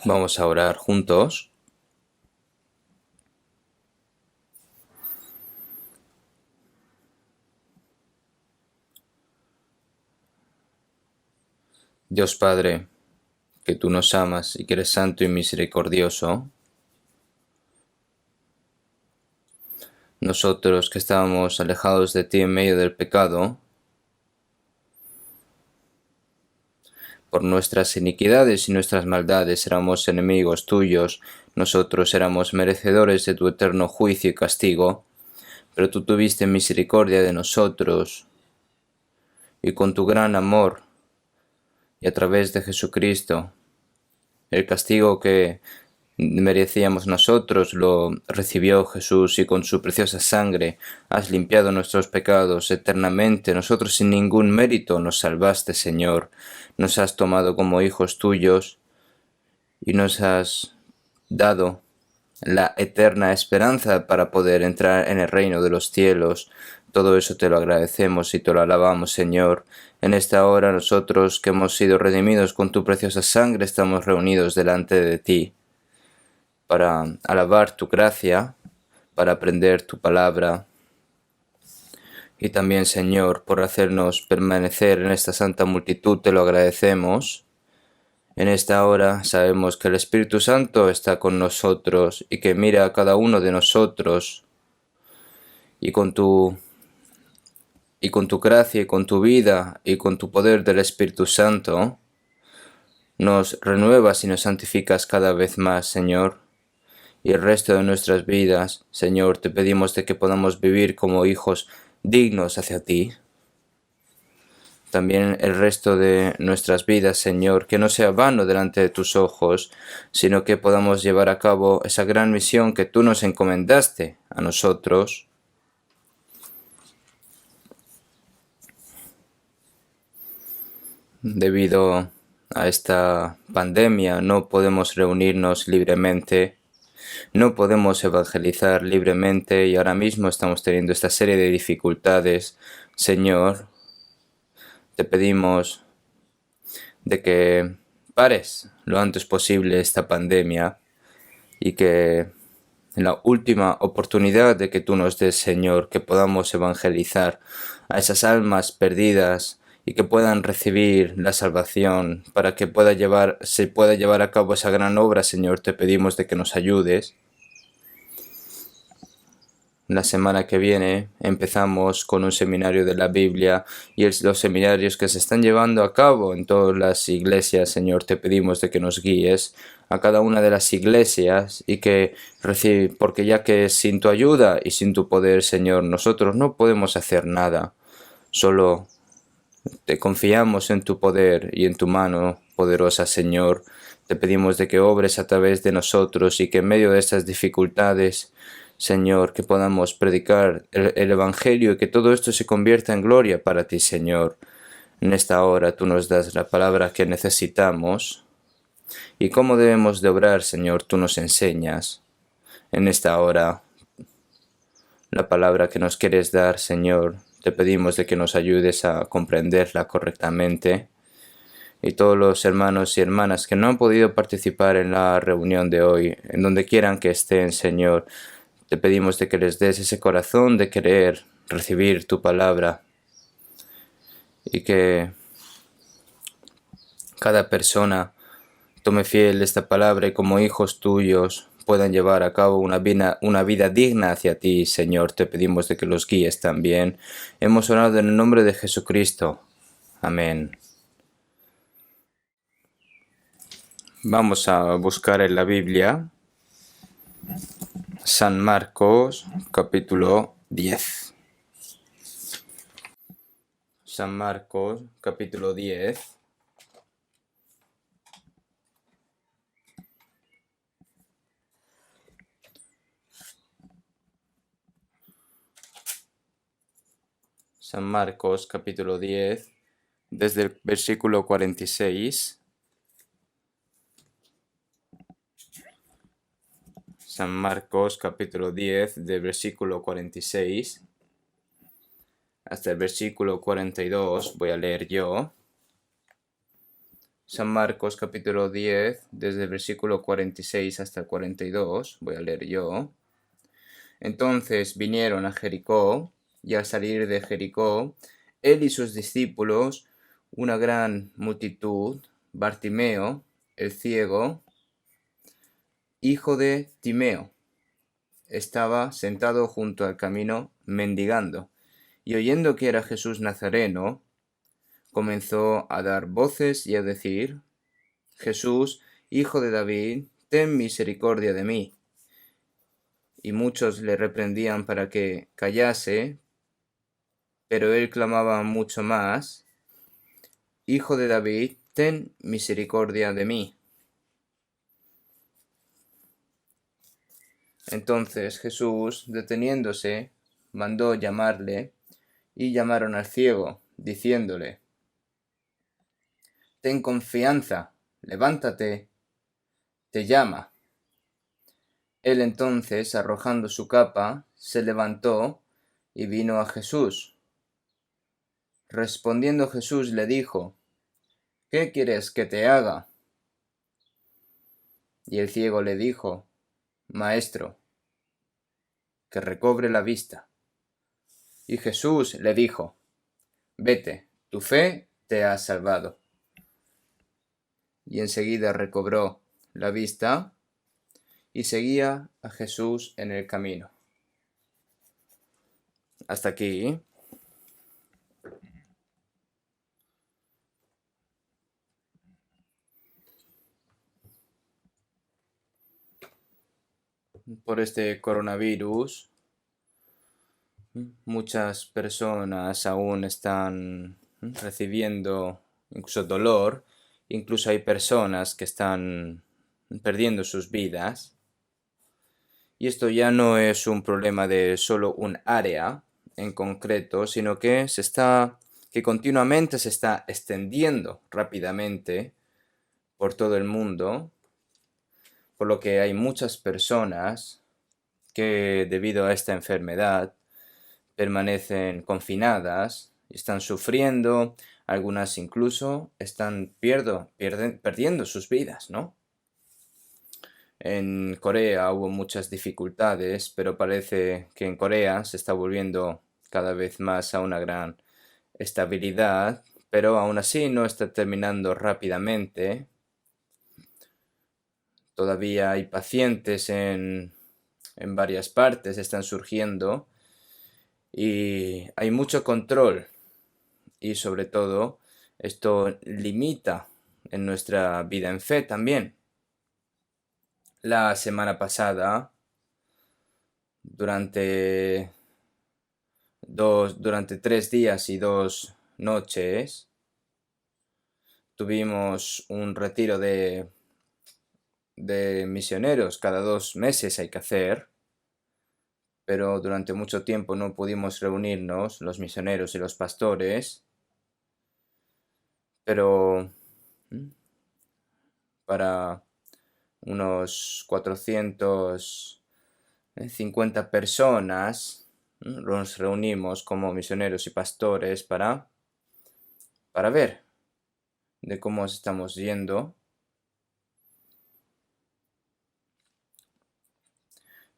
Vamos a orar juntos. Dios Padre, que tú nos amas y que eres santo y misericordioso, nosotros que estábamos alejados de ti en medio del pecado, por nuestras iniquidades y nuestras maldades éramos enemigos tuyos, nosotros éramos merecedores de tu eterno juicio y castigo, pero tú tuviste misericordia de nosotros, y con tu gran amor, y a través de Jesucristo, el castigo que merecíamos nosotros lo recibió Jesús, y con su preciosa sangre has limpiado nuestros pecados eternamente. Nosotros sin ningún mérito nos salvaste, Señor. Nos has tomado como hijos tuyos y nos has dado la eterna esperanza para poder entrar en el reino de los cielos. Todo eso te lo agradecemos y te lo alabamos, Señor. En esta hora nosotros que hemos sido redimidos con tu preciosa sangre estamos reunidos delante de ti para alabar tu gracia, para aprender tu palabra. Y también, Señor, por hacernos permanecer en esta santa multitud, te lo agradecemos. En esta hora sabemos que el Espíritu Santo está con nosotros y que mira a cada uno de nosotros, y con tu gracia y con tu vida y con tu poder del Espíritu Santo nos renuevas y nos santificas cada vez más, Señor. Y el resto de nuestras vidas, Señor, te pedimos de que podamos vivir como hijos dignos hacia ti. También el resto de nuestras vidas, Señor, que no sea vano delante de tus ojos, sino que podamos llevar a cabo esa gran misión que tú nos encomendaste a nosotros. Debido a esta pandemia no podemos reunirnos libremente, no podemos evangelizar libremente y ahora mismo estamos teniendo esta serie de dificultades. Señor, te pedimos de que pares lo antes posible esta pandemia y que en la última oportunidad de que tú nos des, Señor, que podamos evangelizar a esas almas perdidas y que puedan recibir la salvación para que se pueda llevar a cabo esa gran obra, Señor. Te pedimos de que nos ayudes. La semana que viene empezamos con un seminario de la Biblia y los seminarios que se están llevando a cabo en todas las iglesias, Señor, te pedimos de que nos guíes a cada una de las iglesias y porque ya que sin tu ayuda y sin tu poder, Señor, nosotros no podemos hacer nada. Solo te confiamos en tu poder y en tu mano poderosa, Señor. Te pedimos de que obres a través de nosotros y que en medio de estas dificultades, Señor, que podamos predicar el Evangelio y que todo esto se convierta en gloria para ti, Señor. En esta hora tú nos das la palabra que necesitamos y cómo debemos de obrar, Señor, tú nos enseñas. En esta hora, la palabra que nos quieres dar, Señor, te pedimos de que nos ayudes a comprenderla correctamente. Y todos los hermanos y hermanas que no han podido participar en la reunión de hoy, en donde quieran que estén, Señor, te pedimos de que les des ese corazón de querer recibir tu palabra y que cada persona tome fiel esta palabra y como hijos tuyos puedan llevar a cabo una vida digna hacia ti, Señor. Te pedimos de que los guíes también. Hemos orado en el nombre de Jesucristo. Amén. Vamos a buscar en la Biblia San Marcos, capítulo 10. San Marcos, capítulo 10. San Marcos, capítulo 10, desde el versículo 46. San Marcos, capítulo 10, del versículo 46 hasta el versículo 42, voy a leer yo. San Marcos capítulo 10, desde el versículo 46 hasta el 42, voy a leer yo. Entonces vinieron a Jericó, y al salir de Jericó, él y sus discípulos, una gran multitud, Bartimeo, el ciego, hijo de Timeo, estaba sentado junto al camino mendigando, y oyendo que era Jesús Nazareno, comenzó a dar voces y a decir: Jesús, hijo de David, ten misericordia de mí. Y muchos le reprendían para que callase, pero él clamaba mucho más: Hijo de David, ten misericordia de mí. Entonces Jesús, deteniéndose, mandó llamarle, y llamaron al ciego, diciéndole: Ten confianza, levántate, te llama. Él entonces, arrojando su capa, se levantó y vino a Jesús. Respondiendo Jesús le dijo: ¿Qué quieres que te haga? Y el ciego le dijo: Maestro, que recobre la vista. Y Jesús le dijo: Vete, tu fe te ha salvado. Y enseguida recobró la vista y seguía a Jesús en el camino. Hasta aquí. Por este coronavirus, muchas personas aún están recibiendo incluso dolor, incluso hay personas que están perdiendo sus vidas. Y esto ya no es un problema de solo un área en concreto, sino que que continuamente se está extendiendo rápidamente por todo el mundo, por lo que hay muchas personas que debido a esta enfermedad permanecen confinadas, están sufriendo, algunas incluso están perdiendo sus vidas, ¿no? En Corea hubo muchas dificultades, pero parece que en Corea se está volviendo cada vez más a una gran estabilidad, pero aún así no está terminando rápidamente. Todavía hay pacientes en varias partes, están surgiendo y hay mucho control y sobre todo esto limita en nuestra vida en fe también. La semana pasada, durante 3 días y 2 noches, tuvimos un retiro de misioneros. Cada 2 meses hay que hacer, pero durante mucho tiempo no pudimos reunirnos, los misioneros y los pastores, pero para unos 450 personas nos reunimos como misioneros y pastores para ver de cómo estamos yendo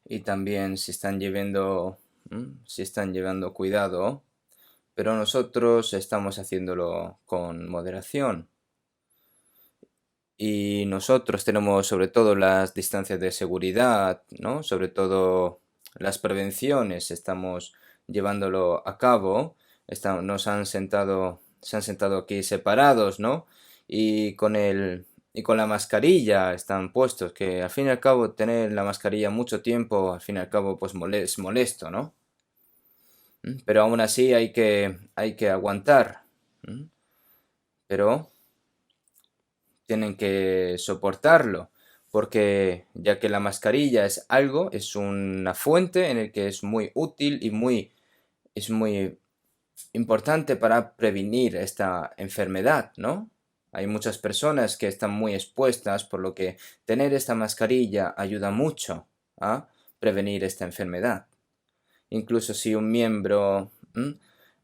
y también si están llevando cuidado, pero nosotros estamos haciéndolo con moderación. Y nosotros tenemos sobre todo las distancias de seguridad, ¿no? Sobre todo las prevenciones, estamos llevándolo a cabo. Se han sentado aquí separados, ¿no? Y con la mascarilla están puestos, que al fin y al cabo tener la mascarilla mucho tiempo, al fin y al cabo pues es molesto, ¿no? Pero aún así hay que aguantar. Pero tienen que soportarlo, porque ya que la mascarilla es una fuente en el que es muy útil y es muy importante para prevenir esta enfermedad, ¿no? Hay muchas personas que están muy expuestas, por lo que tener esta mascarilla ayuda mucho a prevenir esta enfermedad. Incluso si un miembro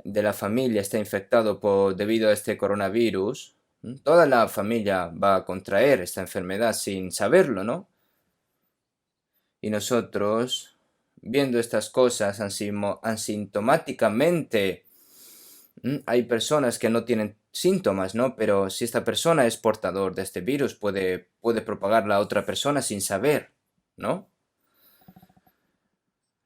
de la familia está infectado debido a este coronavirus, Toda la familia va a contraer esta enfermedad sin saberlo, ¿no? Y nosotros, viendo estas cosas asintomáticamente, hay personas que no tienen síntomas, ¿no? Pero si esta persona es portador de este virus, puede propagarla a otra persona sin saber, ¿no?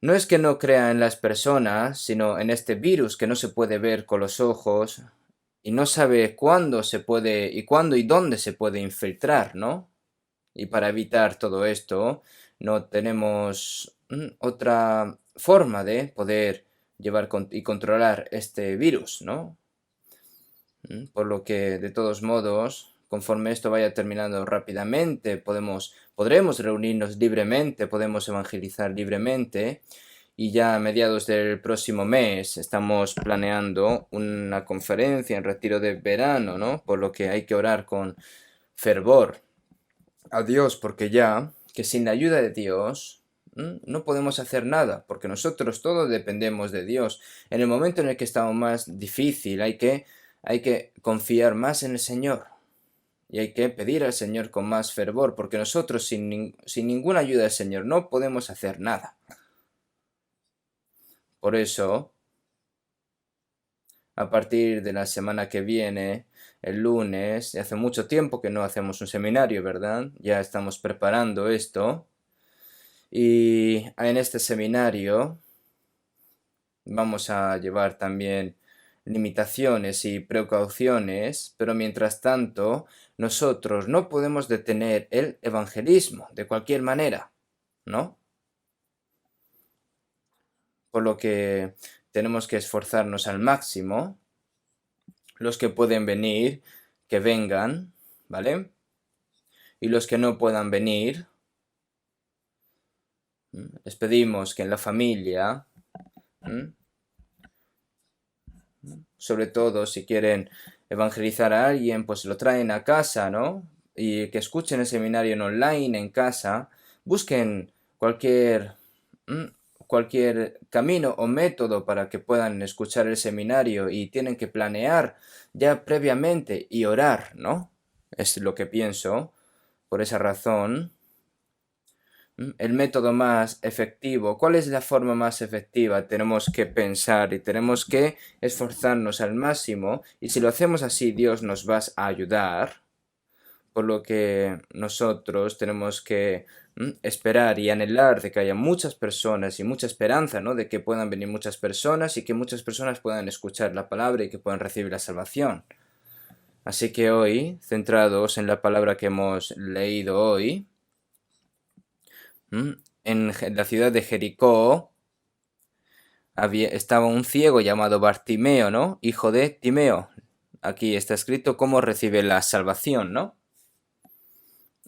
No es que no crea en las personas, sino en este virus que no se puede ver con los ojos y no sabe cuándo se puede y cuándo y dónde se puede infiltrar, ¿no? Y para evitar todo esto, no tenemos otra forma de poder llevar y controlar este virus, ¿no? Por lo que, de todos modos, conforme esto vaya terminando rápidamente, podremos reunirnos libremente, podemos evangelizar libremente. Y ya a mediados del próximo mes estamos planeando una conferencia en retiro de verano, ¿no? Por lo que hay que orar con fervor a Dios, porque ya que sin la ayuda de Dios no podemos hacer nada, porque nosotros todos dependemos de Dios. En el momento en el que estamos más difícil, hay que confiar más en el Señor. Y hay que pedir al Señor con más fervor, porque nosotros sin ninguna ayuda del Señor no podemos hacer nada. Por eso, a partir de la semana que viene, el lunes, y hace mucho tiempo que no hacemos un seminario, ¿verdad? Ya estamos preparando esto. Y en este seminario vamos a llevar también limitaciones y precauciones, pero mientras tanto, nosotros no podemos detener el evangelismo de cualquier manera, ¿no? Por lo que tenemos que esforzarnos al máximo. Los que pueden venir, que vengan, ¿vale? Y los que no puedan venir, les pedimos que en la familia, sobre todo si quieren evangelizar a alguien, pues lo traen a casa, ¿no? Y que escuchen el seminario en online, en casa, busquen cualquier camino o método para que puedan escuchar el seminario y tienen que planear ya previamente y orar, ¿no? Es lo que pienso. Por esa razón, el método más efectivo, ¿cuál es la forma más efectiva? Tenemos que pensar y tenemos que esforzarnos al máximo y si lo hacemos así, Dios nos va a ayudar, por lo que nosotros tenemos que esperar y anhelar de que haya muchas personas y mucha esperanza, ¿no? De que puedan venir muchas personas y que muchas personas puedan escuchar la palabra y que puedan recibir la salvación. Así que hoy, centrados en la palabra que hemos leído hoy, en la ciudad de Jericó estaba un ciego llamado Bartimeo, ¿no? Hijo de Timeo. Aquí está escrito cómo recibe la salvación, ¿no?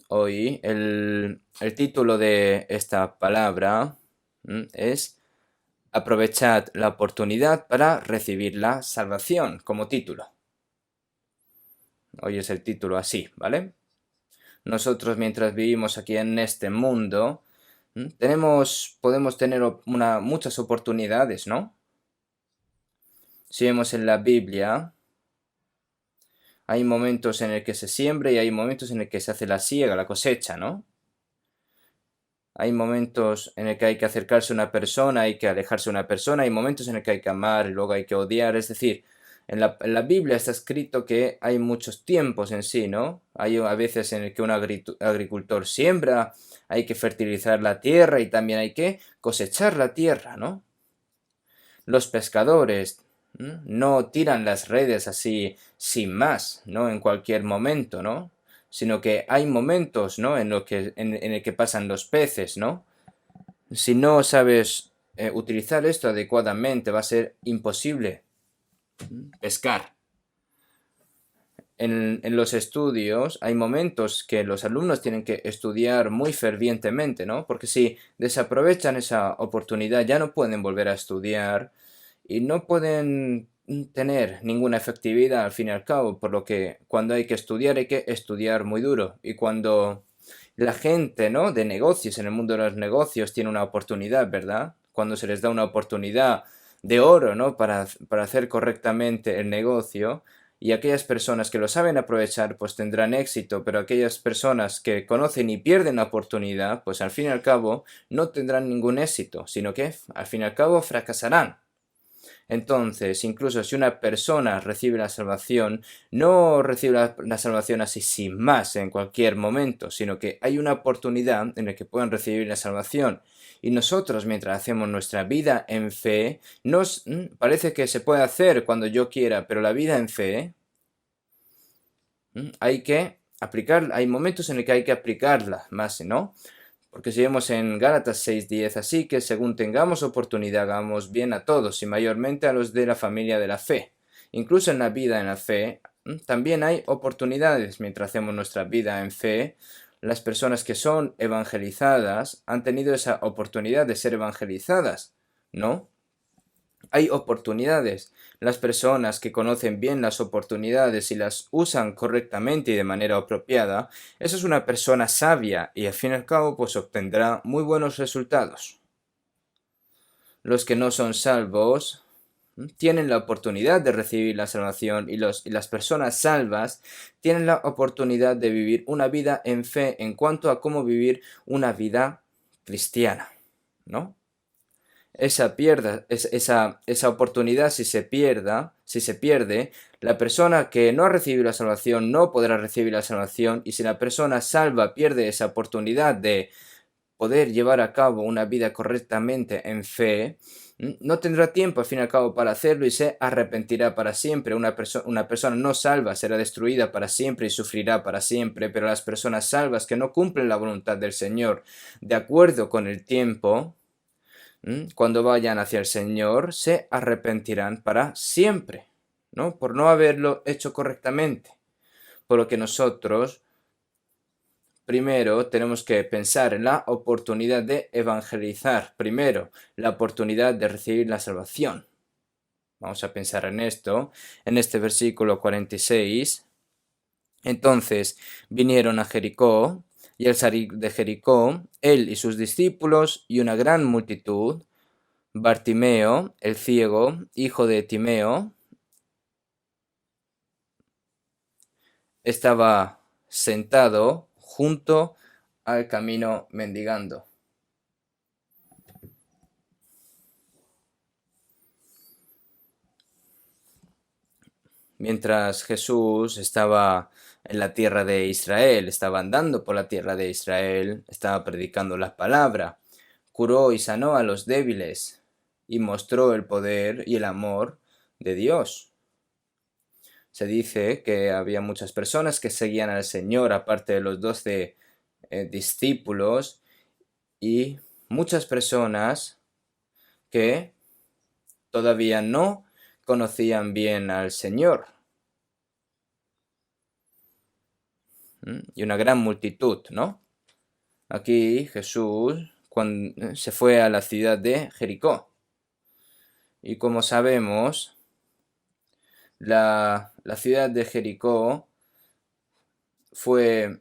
Hoy el título de esta palabra es Aprovechad la oportunidad para recibir la salvación, como título. Hoy es el título así, ¿vale? Nosotros mientras vivimos aquí en este mundo, podemos tener muchas oportunidades, ¿no? Si vemos en la Biblia, hay momentos en el que se siembra y hay momentos en el que se hace la siega, la cosecha, ¿no? Hay momentos en el que hay que acercarse a una persona, hay que alejarse de una persona, hay momentos en el que hay que amar y luego hay que odiar, es decir, en la Biblia está escrito que hay muchos tiempos en sí, ¿no? Hay a veces en el que un agricultor siembra, hay que fertilizar la tierra y también hay que cosechar la tierra, ¿no? Los pescadores no tiran las redes así sin más, ¿no? En cualquier momento, ¿no? Sino que hay momentos, ¿no? En el que pasan los peces, ¿no? Si no sabes utilizar esto adecuadamente, va a ser imposible pescar. En los estudios hay momentos que los alumnos tienen que estudiar muy fervientemente, ¿no? Porque si desaprovechan esa oportunidad ya no pueden volver a estudiar y no pueden tener ninguna efectividad al fin y al cabo, por lo que cuando hay que estudiar muy duro. Y cuando la gente, ¿no? De negocios, en el mundo de los negocios, tiene una oportunidad, ¿verdad? Cuando se les da una oportunidad de oro, ¿no? Para hacer correctamente el negocio, Y aquellas personas que lo saben aprovechar, pues tendrán éxito, pero aquellas personas que conocen y pierden la oportunidad, pues al fin y al cabo no tendrán ningún éxito, sino que al fin y al cabo fracasarán. Entonces, incluso si una persona recibe la salvación, no recibe la salvación así sin más en cualquier momento, sino que hay una oportunidad en la que puedan recibir la salvación. Y nosotros, mientras hacemos nuestra vida en fe, parece que se puede hacer cuando yo quiera, pero la vida en fe hay que aplicar, hay momentos en los que hay que aplicarla más, ¿no? Porque si vemos en Gálatas 6:10, así que según tengamos oportunidad hagamos bien a todos y mayormente a los de la familia de la fe. Incluso en la vida en la fe también hay oportunidades mientras hacemos nuestra vida en fe. Las personas que son evangelizadas han tenido esa oportunidad de ser evangelizadas, ¿no? Hay oportunidades. Las personas que conocen bien las oportunidades y las usan correctamente y de manera apropiada, esa es una persona sabia y al fin y al cabo pues obtendrá muy buenos resultados. Los que no son salvos tienen la oportunidad de recibir la salvación y las personas salvas tienen la oportunidad de vivir una vida en fe en cuanto a cómo vivir una vida cristiana, ¿no? Esa oportunidad, si se pierde, la persona que no ha recibido la salvación no podrá recibir la salvación, y si la persona salva pierde esa oportunidad de poder llevar a cabo una vida correctamente en fe, no tendrá tiempo al fin y al cabo para hacerlo y se arrepentirá para siempre. Una persona no salva será destruida para siempre y sufrirá para siempre, pero las personas salvas que no cumplen la voluntad del Señor de acuerdo con el tiempo, cuando vayan hacia el Señor, se arrepentirán para siempre, ¿no? Por no haberlo hecho correctamente. Por lo que nosotros, primero, tenemos que pensar en la oportunidad de evangelizar. Primero, la oportunidad de recibir la salvación. Vamos a pensar en esto, en este versículo 46. Entonces vinieron a Jericó, y al salir de Jericó, él y sus discípulos y una gran multitud, Bartimeo, el ciego, hijo de Timeo, estaba sentado junto al camino mendigando. Mientras Jesús estaba en la tierra de Israel, estaba andando por la tierra de Israel, estaba predicando la palabra, curó y sanó a los débiles y mostró el poder y el amor de Dios. Se dice que había muchas personas que seguían al Señor, aparte de los 12 discípulos, y muchas personas que todavía no conocían bien al Señor. Y una gran multitud, ¿no? Aquí Jesús se fue a la ciudad de Jericó. Y como sabemos, la ciudad de Jericó fue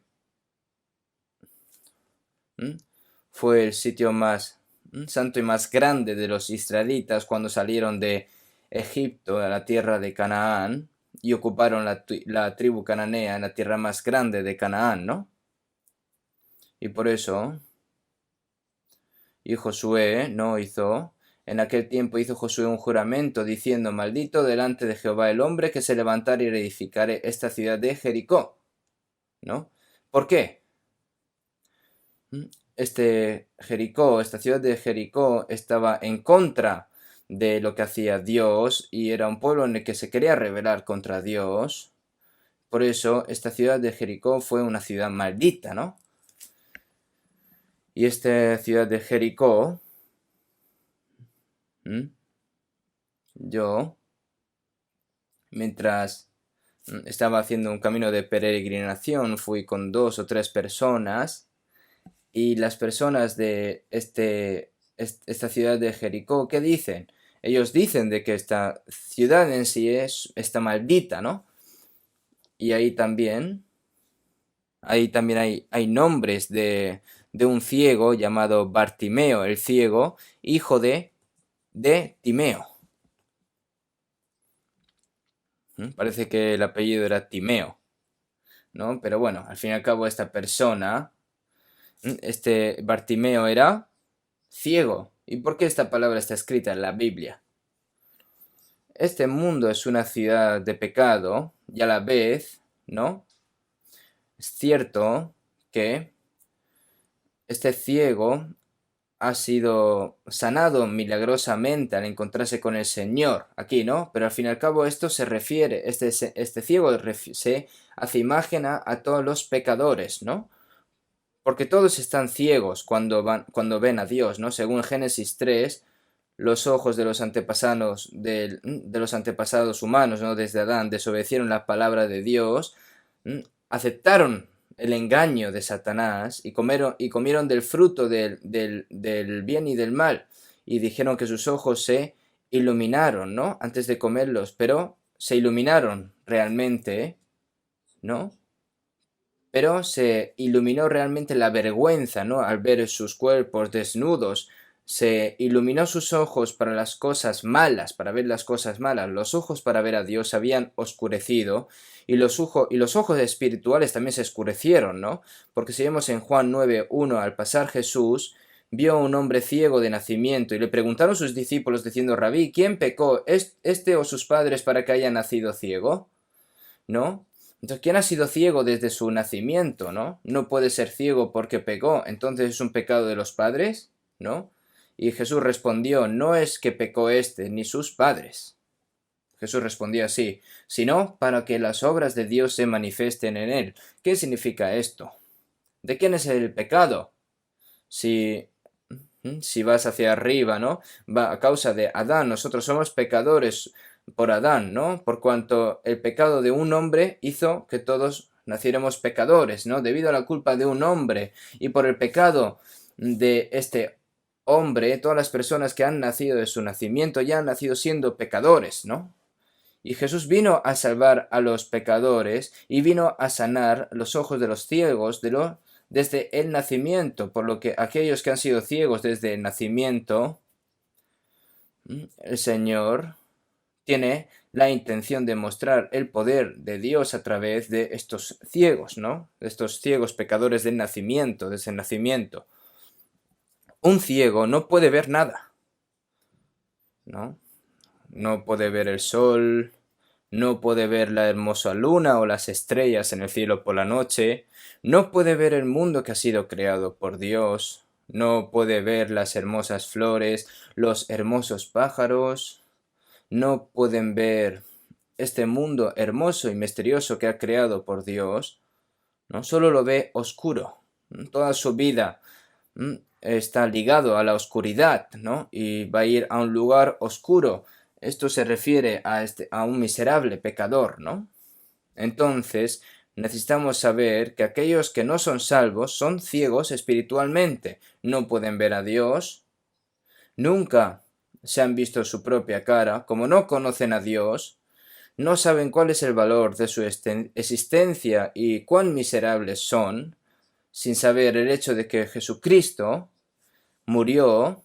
el sitio más santo y más grande de los israelitas cuando salieron de Egipto a la tierra de Canaán y ocuparon la tribu cananea en la tierra más grande de Canaán, ¿no? Y por eso, en aquel tiempo hizo Josué un juramento diciendo: maldito delante de Jehová el hombre que se levantare y reedificare esta ciudad de Jericó, ¿no? ¿Por qué? Esta ciudad de Jericó estaba en contra de lo que hacía Dios y era un pueblo en el que se quería rebelar contra Dios. Por eso esta ciudad de Jericó fue una ciudad maldita, ¿no? Y esta ciudad de Jericó, yo, mientras estaba haciendo un camino de peregrinación, fui con 2 o 3 personas, y las personas de esta ciudad de Jericó, ¿qué dicen? Ellos dicen de que esta ciudad en sí está maldita, ¿no? Y ahí también hay nombres de un ciego llamado Bartimeo, el ciego, hijo de Timeo. Parece que el apellido era Timeo, ¿no? Pero bueno, al fin y al cabo esta persona, este Bartimeo era ciego. ¿Y por qué esta palabra está escrita en la Biblia? Este mundo es una ciudad de pecado y a la vez, ¿no? Es cierto que este ciego ha sido sanado milagrosamente al encontrarse con el Señor aquí, ¿no? Pero al fin y al cabo esto se refiere, este ciego se hace imagen a todos los pecadores, ¿no? Porque todos están ciegos cuando ven a Dios, ¿no? Según Génesis 3, los ojos de los antepasados, de los antepasados humanos, ¿no? Desde Adán, desobedecieron la palabra de Dios, aceptaron el engaño de Satanás y comieron del fruto del bien y del mal, y dijeron que sus ojos se iluminaron, ¿no? Antes de comerlos, pero se iluminaron realmente, ¿no? Pero se iluminó realmente la vergüenza, ¿no? Al ver sus cuerpos desnudos, se iluminó sus ojos para las cosas malas, para ver las cosas malas. Los ojos para ver a Dios se habían oscurecido y los ojos espirituales también se oscurecieron, ¿no? Porque si vemos en Juan 9:1, al pasar Jesús, vio a un hombre ciego de nacimiento y le preguntaron sus discípulos diciendo: Rabí, ¿quién pecó, este o sus padres, para que haya nacido ciego? ¿No? Entonces, ¿quién ha sido ciego desde su nacimiento, no? No puede ser ciego porque pecó, entonces es un pecado de los padres, ¿no? Y Jesús respondió: no es que pecó este ni sus padres. Jesús respondió así: sino para que las obras de Dios se manifiesten en él. ¿Qué significa esto? ¿De quién es el pecado? Si si vas hacia arriba, ¿no? Va a causa de Adán. Nosotros somos pecadores por Adán, ¿no? Por cuanto el pecado de un hombre hizo que todos naciéramos pecadores, ¿no? Debido a la culpa de un hombre y por el pecado de este hombre, todas las personas que han nacido de su nacimiento ya han nacido siendo pecadores, ¿no? Y Jesús vino a salvar a los pecadores y vino a sanar los ojos de los ciegos desde el nacimiento, por lo que aquellos que han sido ciegos desde el nacimiento, el Señor tiene la intención de mostrar el poder de Dios a través de estos ciegos, ¿no? De estos ciegos pecadores del nacimiento, desde el nacimiento. Un ciego no puede ver nada, ¿no? No puede ver el sol, no puede ver la hermosa luna o las estrellas en el cielo por la noche, no puede ver el mundo que ha sido creado por Dios, no puede ver las hermosas flores, los hermosos pájaros, no pueden ver este mundo hermoso y misterioso que ha creado por Dios, no solo lo ve oscuro. Toda su vida está ligado a la oscuridad, ¿no? Y va a ir a un lugar oscuro. Esto se refiere a un miserable pecador, ¿no? Entonces, necesitamos saber que aquellos que no son salvos son ciegos espiritualmente. No pueden ver a Dios, nunca se han visto su propia cara, como no conocen a Dios, no saben cuál es el valor de su existencia y cuán miserables son, sin saber el hecho de que Jesucristo murió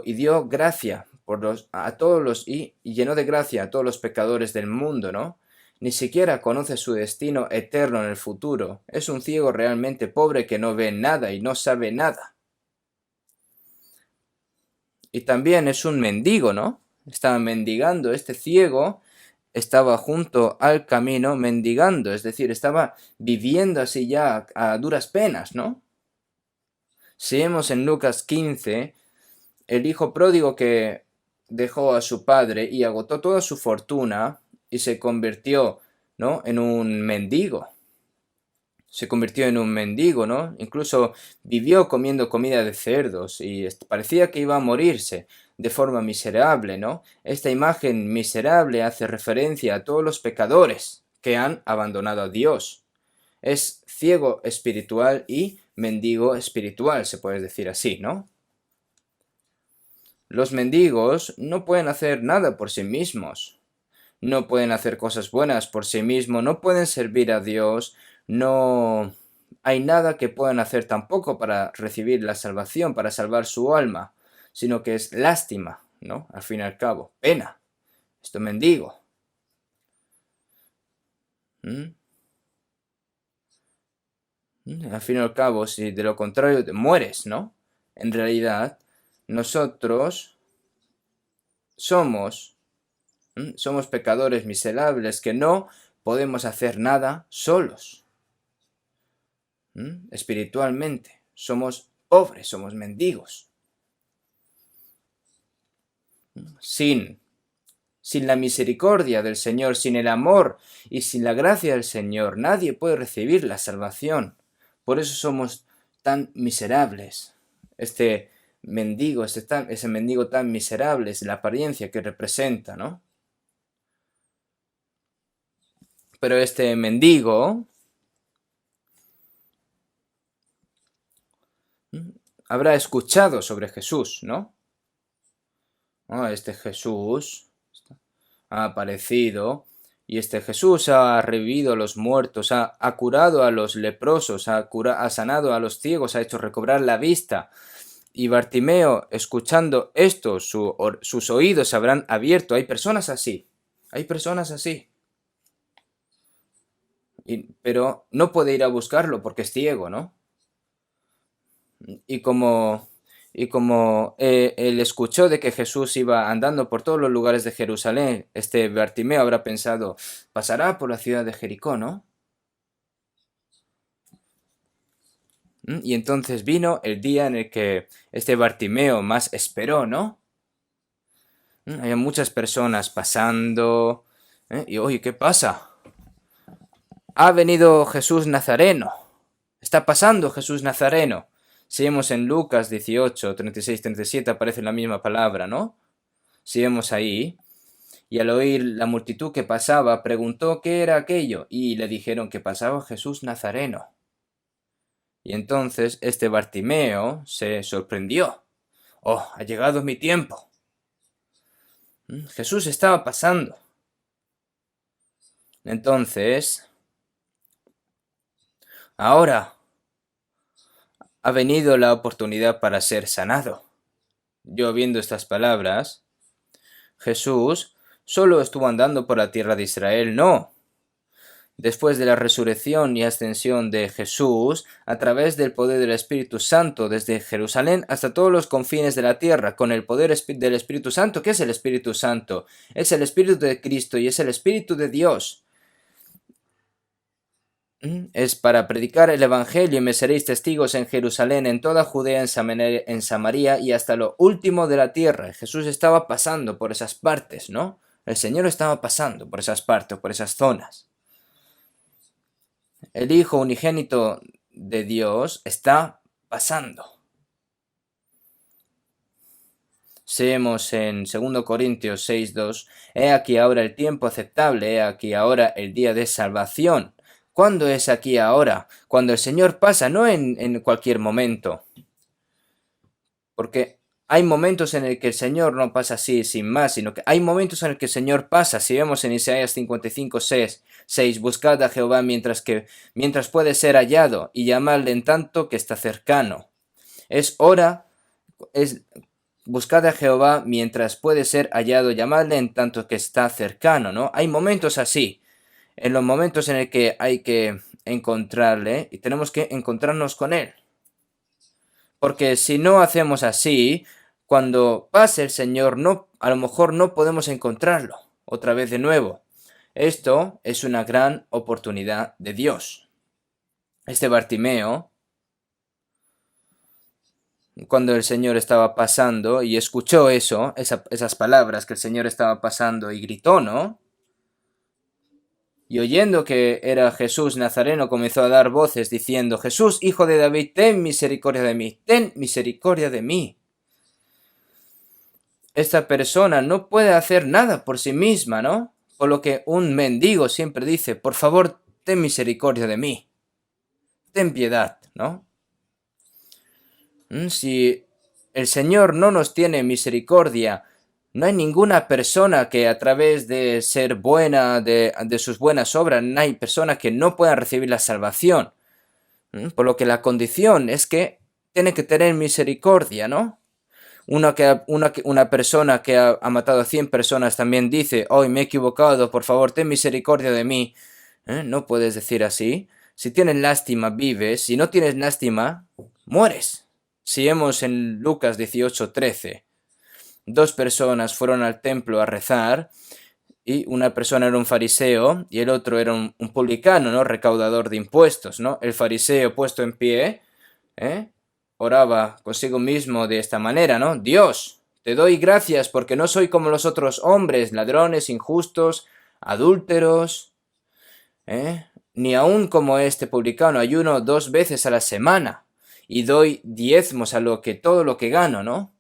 y dio gracia a todos y llenó de gracia a todos los pecadores del mundo, ¿no? Ni siquiera conoce su destino eterno en el futuro. Es un ciego realmente pobre que no ve nada y no sabe nada. Y también es un mendigo, ¿no? Estaba mendigando. Este ciego estaba junto al camino mendigando, es decir, estaba viviendo así ya a duras penas, ¿no? Si vemos en Lucas 15, el hijo pródigo que dejó a su padre y agotó toda su fortuna y se convirtió, ¿no?, en un mendigo. Se convirtió en un mendigo, ¿no? Incluso vivió comiendo comida de cerdos y parecía que iba a morirse de forma miserable, ¿no? Esta imagen miserable hace referencia a todos los pecadores que han abandonado a Dios. Es ciego espiritual y mendigo espiritual, se puede decir así, ¿no? Los mendigos no pueden hacer nada por sí mismos. No pueden hacer cosas buenas por sí mismos, no pueden servir a Dios, no hay nada que puedan hacer tampoco para recibir la salvación, para salvar su alma, sino que es lástima, ¿no? Al fin y al cabo, pena. Esto mendigo. ¿Mm? Al fin y al cabo, si de lo contrario te mueres, ¿no? En realidad, nosotros somos, somos pecadores miserables que no podemos hacer nada solos. Espiritualmente, somos pobres, somos mendigos. Sin la misericordia del Señor, sin el amor y sin la gracia del Señor, nadie puede recibir la salvación. Por eso somos tan miserables. Este mendigo, ese mendigo tan miserable es la apariencia que representa, ¿no? Pero este mendigo habrá escuchado sobre Jesús, ¿no? Este Jesús ha aparecido y este Jesús ha revivido a los muertos, ha curado a los leprosos, ha sanado a los ciegos, ha hecho recobrar la vista. Y Bartimeo, escuchando esto, sus oídos se habrán abierto. Hay personas así, pero no puede ir a buscarlo porque es ciego, ¿no? Y como él escuchó de que Jesús iba andando por todos los lugares de Jerusalén, este Bartimeo habrá pensado, pasará por la ciudad de Jericó, ¿no? Y entonces vino el día en el que este Bartimeo más esperó, ¿no? Hay muchas personas pasando, y oye, ¿qué pasa? Ha venido Jesús Nazareno. Está pasando Jesús Nazareno. Si vemos en Lucas 18, 36, 37 aparece la misma palabra, ¿no? Si vemos ahí, y al oír la multitud que pasaba, preguntó qué era aquello, y le dijeron que pasaba Jesús Nazareno. Y entonces este Bartimeo se sorprendió. ¡Oh, ha llegado mi tiempo! Jesús estaba pasando. Entonces, ahora ha venido la oportunidad para ser sanado. Yo viendo estas palabras, Jesús solo estuvo andando por la tierra de Israel, no. Después de la resurrección y ascensión de Jesús, a través del poder del Espíritu Santo, desde Jerusalén hasta todos los confines de la tierra, con el poder del Espíritu Santo. ¿Qué es el Espíritu Santo? Es el Espíritu de Cristo y es el Espíritu de Dios. Es para predicar el Evangelio y me seréis testigos en Jerusalén, en toda Judea, en Samaria y hasta lo último de la tierra. Jesús estaba pasando por esas partes, ¿no? El Señor estaba pasando por esas partes, por esas zonas. El Hijo unigénito de Dios está pasando. Seemos en 2 Corintios 6:2, he aquí ahora el tiempo aceptable, he aquí ahora el día de salvación. ¿Cuándo es aquí ahora? Cuando el Señor pasa, no en cualquier momento. Porque hay momentos en el que el Señor no pasa así, sin más, sino que hay momentos en el que el Señor pasa. Si vemos en Isaías 55:6, buscad a Jehová mientras puede ser hallado, y llamadle en tanto que está cercano. Buscad a Jehová mientras puede ser hallado, llamadle en tanto que está cercano, ¿no? Hay momentos así, en los momentos en el que hay que encontrarle y tenemos que encontrarnos con él. Porque si no hacemos así, cuando pase el Señor, a lo mejor no podemos encontrarlo otra vez de nuevo. Esto es una gran oportunidad de Dios. Este Bartimeo, cuando el Señor estaba pasando y escuchó esas palabras que el Señor estaba pasando y gritó, ¿no? Y oyendo que era Jesús Nazareno, comenzó a dar voces diciendo, Jesús, hijo de David, ten misericordia de mí, ten misericordia de mí. Esta persona no puede hacer nada por sí misma, ¿no? Por lo que un mendigo siempre dice, por favor, ten misericordia de mí, ten piedad, ¿no? Si el Señor no nos tiene misericordia, no hay ninguna persona que a través de ser buena, de sus buenas obras, no hay persona que no pueda recibir la salvación. Por lo que la condición es que tiene que tener misericordia, ¿no? Una persona que ha matado a 100 personas también dice, hoy me he equivocado, por favor, ten misericordia de mí. No puedes decir así. Si tienes lástima, vives. Si no tienes lástima, mueres. Si vemos en Lucas 18:13, dos personas fueron al templo a rezar y una persona era un fariseo y el otro era un publicano, ¿no? Recaudador de impuestos, ¿no? El fariseo puesto en pie, oraba consigo mismo de esta manera, ¿no? Dios, te doy gracias porque no soy como los otros hombres, ladrones, injustos, adúlteros, ni aun como este publicano, ayuno 2 veces a la semana y doy diezmos a todo lo que gano, ¿no?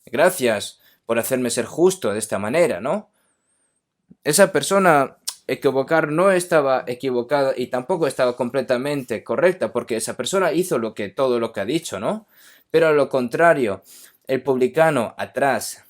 Gracias por hacerme ser justo de esta manera, ¿no? Esa persona no estaba equivocada y tampoco estaba completamente correcta, porque esa persona hizo todo lo que ha dicho, ¿no? Pero a lo contrario, el publicano atrás,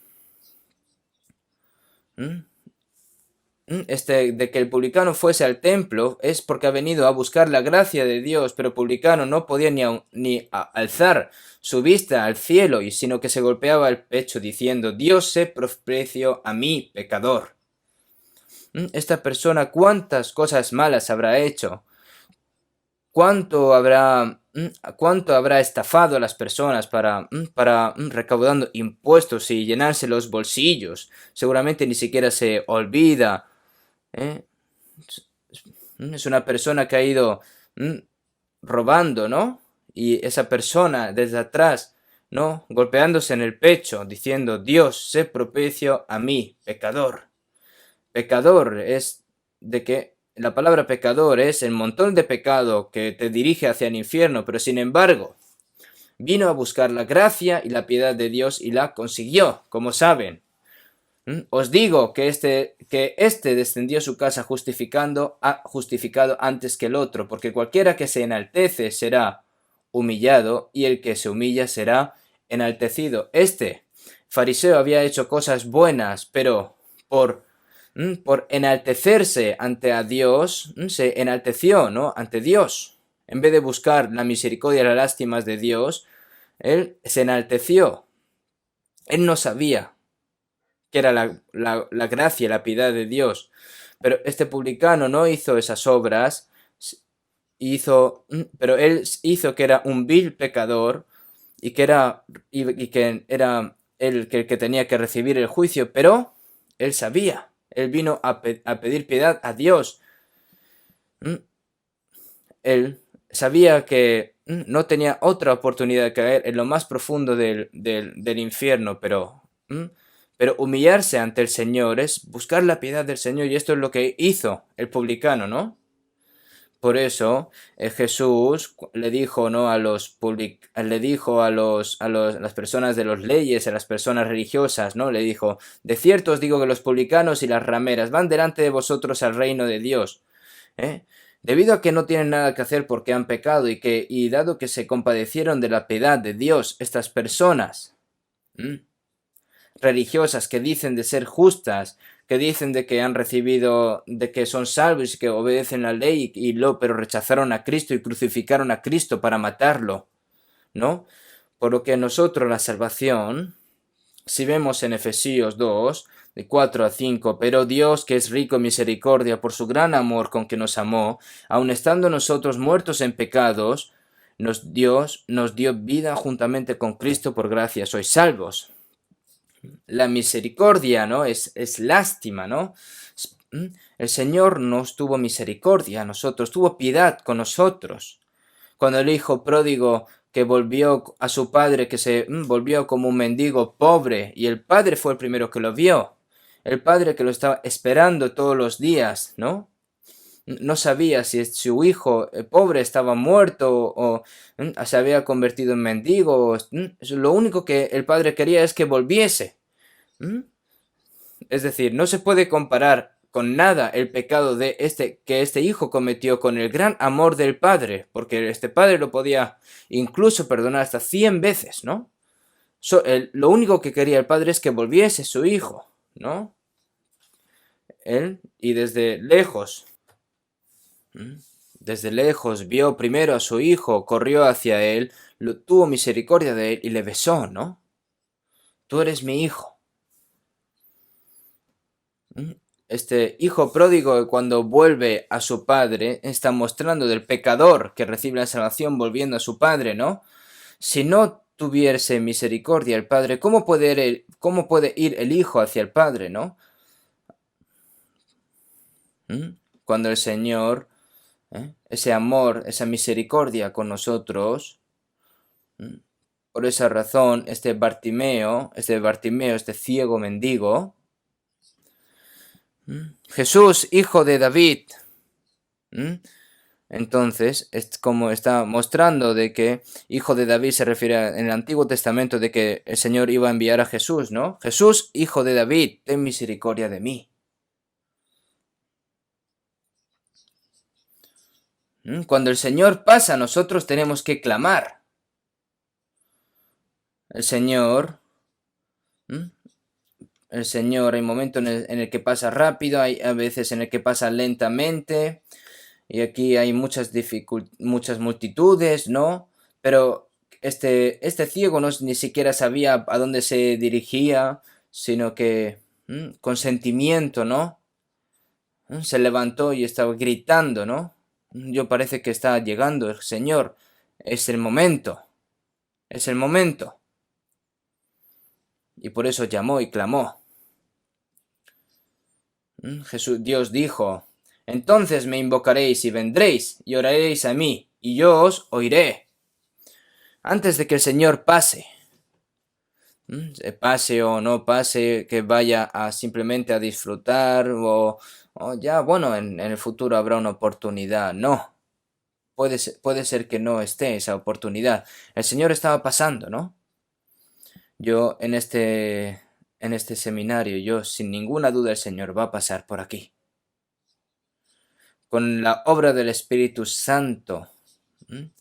de que el publicano fuese al templo es porque ha venido a buscar la gracia de Dios, pero el publicano no podía ni alzar su vista al cielo, sino que se golpeaba el pecho diciendo, Dios se propicio a mí, pecador. Esta persona, ¿cuántas cosas malas habrá hecho? ¿Cuánto habrá estafado a las personas para recaudando impuestos y llenarse los bolsillos? Seguramente ni siquiera se olvida. Es una persona que ha ido robando, ¿no? Y esa persona desde atrás, ¿no? Golpeándose en el pecho, diciendo, Dios, sé propicio a mí, pecador. Pecador es de que la palabra pecador es el montón de pecado que te dirige hacia el infierno, pero sin embargo, vino a buscar la gracia y la piedad de Dios y la consiguió, como saben. Os digo que este descendió a su casa justificado antes que el otro, porque cualquiera que se enaltece será humillado, y el que se humilla será enaltecido. Este fariseo había hecho cosas buenas, pero por enaltecerse ante a Dios, se enalteció, ¿no? Ante Dios. En vez de buscar la misericordia y las lástimas de Dios, él se enalteció. Él no sabía que era la gracia, la piedad de Dios. Pero este publicano no hizo esas obras, pero él hizo que era un vil pecador y que era el que tenía que recibir el juicio, pero él sabía, él vino a pedir piedad a Dios. Él sabía que no tenía otra oportunidad de caer en lo más profundo del infierno, pero humillarse ante el Señor es buscar la piedad del Señor, y esto es lo que hizo el publicano, ¿no? Por eso Jesús le dijo, ¿no? Le dijo a las personas de las leyes, a las personas religiosas, ¿no? Le dijo, de cierto os digo que los publicanos y las rameras van delante de vosotros al reino de Dios, debido a que no tienen nada que hacer porque han pecado y dado que se compadecieron de la piedad de Dios, estas personas religiosas que dicen de ser justas, que dicen de que han recibido, de que son salvos y que obedecen la ley, pero rechazaron a Cristo y crucificaron a Cristo para matarlo, ¿no? Por lo que nosotros la salvación, si vemos en Efesios 2, de 4 a 5, pero Dios, que es rico en misericordia por su gran amor con que nos amó, aun estando nosotros muertos en pecados, nos dio vida juntamente con Cristo, por gracia sois salvos. La misericordia, ¿no? Es lástima, ¿no? El Señor nos tuvo misericordia a nosotros, tuvo piedad con nosotros. Cuando el hijo pródigo que volvió a su padre, que se volvió como un mendigo pobre, y el padre fue el primero que lo vio, el padre que lo estaba esperando todos los días, ¿no? No sabía si su hijo pobre estaba muerto o se había convertido en mendigo. Lo único que el padre quería es que volviese. Es decir, no se puede comparar con nada el pecado que este hijo cometió con el gran amor del padre, porque este padre lo podía incluso perdonar hasta 100 veces, ¿no? Lo único que quería el padre es que volviese su hijo, ¿no? Y desde lejos vio primero a su hijo, corrió hacia él, tuvo misericordia de él y le besó, ¿no? Tú eres mi hijo. Este hijo pródigo cuando vuelve a su padre está mostrando del pecador que recibe la salvación volviendo a su padre, ¿no? Si no tuviese misericordia el padre, cómo puede ir el hijo hacia el padre, ¿no? ¿Mm? Cuando el Señor, ese amor, esa misericordia con nosotros, ¿mm? Por esa razón, este ciego mendigo, Jesús, hijo de David, ¿mm? Entonces, es como está mostrando de que hijo de David se refiere en el Antiguo Testamento de que el Señor iba a enviar a Jesús, ¿no? Jesús, hijo de David, ten misericordia de mí. Cuando el Señor pasa, nosotros tenemos que clamar. El Señor, ¿m? El Señor, hay momentos en el que pasa rápido, hay a veces en el que pasa lentamente, y aquí hay muchas multitudes, ¿no? Pero este ciego no ni siquiera sabía a dónde se dirigía, sino que con sentimiento, ¿no? Se levantó y estaba gritando, ¿no? Yo parece que está llegando el Señor. Es el momento, es el momento. Y por eso llamó y clamó. Dios dijo, entonces me invocaréis y vendréis y oraréis a mí, y yo os oiré. Antes de que el Señor pase, pase o no pase, que vaya a simplemente a disfrutar o ya, bueno, en el futuro habrá una oportunidad. No, puede ser que no esté esa oportunidad. El Señor estaba pasando, ¿no? Yo en este seminario, yo sin ninguna duda el Señor va a pasar por aquí. Con la obra del Espíritu Santo. En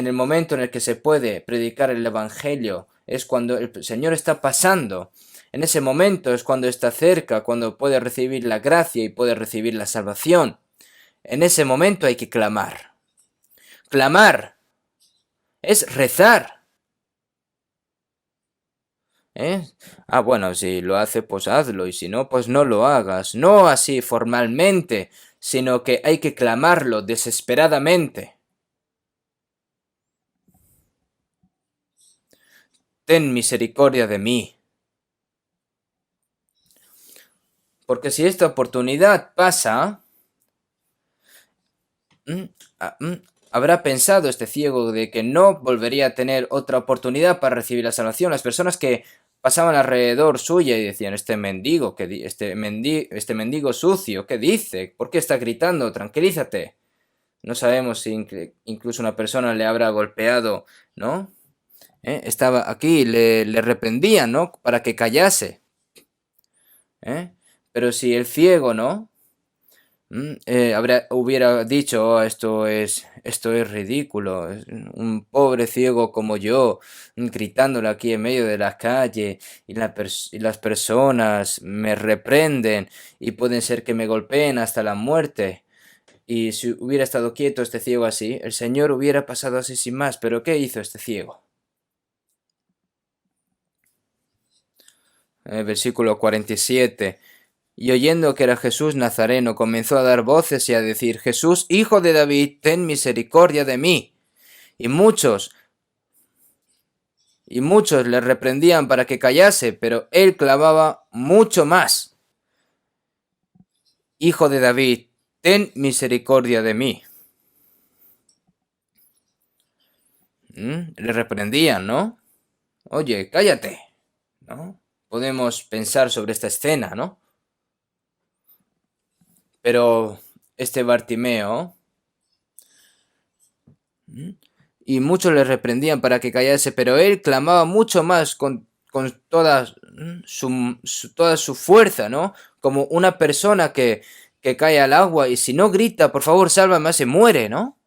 el momento en el que se puede predicar el Evangelio, es cuando el Señor está pasando. En ese momento es cuando está cerca, cuando puede recibir la gracia y puede recibir la salvación. En ese momento hay que clamar. Clamar es rezar. ¿Eh? Ah, bueno, si lo hace, pues hazlo, y si no, pues no lo hagas. No así formalmente, sino que hay que clamarlo desesperadamente. Ten misericordia de mí. Porque si esta oportunidad pasa, habrá pensado este ciego de que no volvería a tener otra oportunidad para recibir la salvación. Las personas que pasaban alrededor suya y decían, este mendigo, este mendigo sucio, ¿qué dice? ¿Por qué está gritando? Tranquilízate. No sabemos si incluso una persona le habrá golpeado, ¿no? Estaba aquí, le reprendían, ¿no? Para que callase. Pero si el ciego, ¿no? Hubiera dicho, "Oh, esto es ridículo, es un pobre ciego como yo, gritándole aquí en medio de la calle y las personas me reprenden y pueden ser que me golpeen hasta la muerte. Y si hubiera estado quieto este ciego así, el Señor hubiera pasado así sin más. Pero ¿qué hizo este ciego? Versículo 47. Y oyendo que era Jesús Nazareno, comenzó a dar voces y a decir, Jesús, hijo de David, ten misericordia de mí. Y muchos le reprendían para que callase, pero él clamaba mucho más, Hijo de David, ten misericordia de mí. Le reprendían, ¿no? Oye, cállate, ¿no? Podemos pensar sobre esta escena, ¿no? Pero este Bartimeo, y muchos le reprendían para que callase, pero él clamaba mucho más con toda su fuerza, ¿no? Como una persona que cae al agua y si no grita, por favor, sálvame, se muere, ¿no?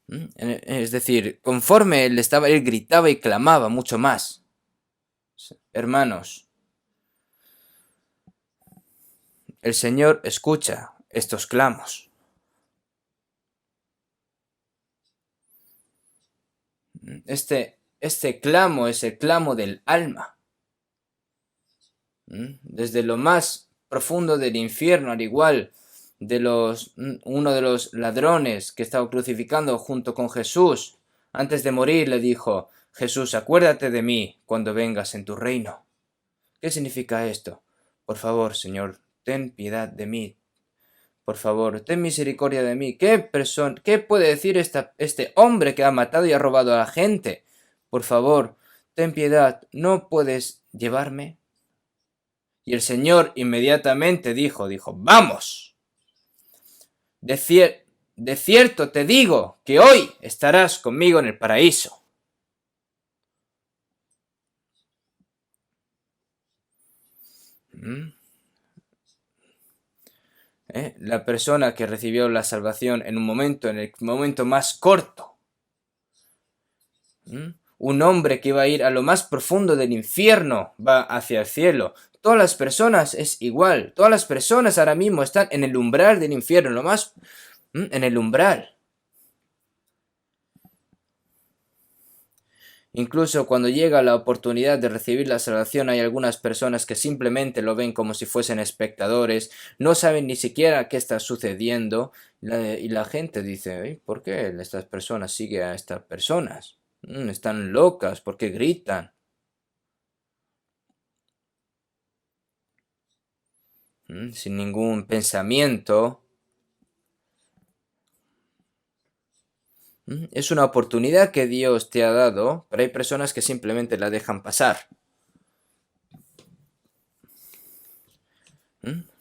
Es decir, conforme él gritaba y clamaba mucho más. Hermanos, el Señor escucha estos clamos. Este clamo es el clamo del alma. Desde lo más profundo del infierno, al igual de uno de los ladrones que estaba crucificando junto con Jesús, antes de morir le dijo: Jesús, acuérdate de mí cuando vengas en tu reino. ¿Qué significa esto? Por favor, Señor, ten piedad de mí. Por favor, ten misericordia de mí. ¿Qué puede decir este hombre que ha matado y ha robado a la gente? Por favor, ten piedad. ¿No puedes llevarme? Y el Señor inmediatamente dijo, vamos. De cierto te digo que hoy estarás conmigo en el paraíso. La persona que recibió la salvación en el momento más corto. Un hombre que iba a ir a lo más profundo del infierno va hacia el cielo. Todas las personas es igual. Todas las personas ahora mismo están en el umbral del infierno, en el umbral. Incluso cuando llega la oportunidad de recibir la salvación, hay algunas personas que simplemente lo ven como si fuesen espectadores, no saben ni siquiera qué está sucediendo, y la gente dice: ¿por qué estas personas siguen a estas personas? Están locas, ¿por qué gritan? Sin ningún pensamiento. Es una oportunidad que Dios te ha dado, pero hay personas que simplemente la dejan pasar.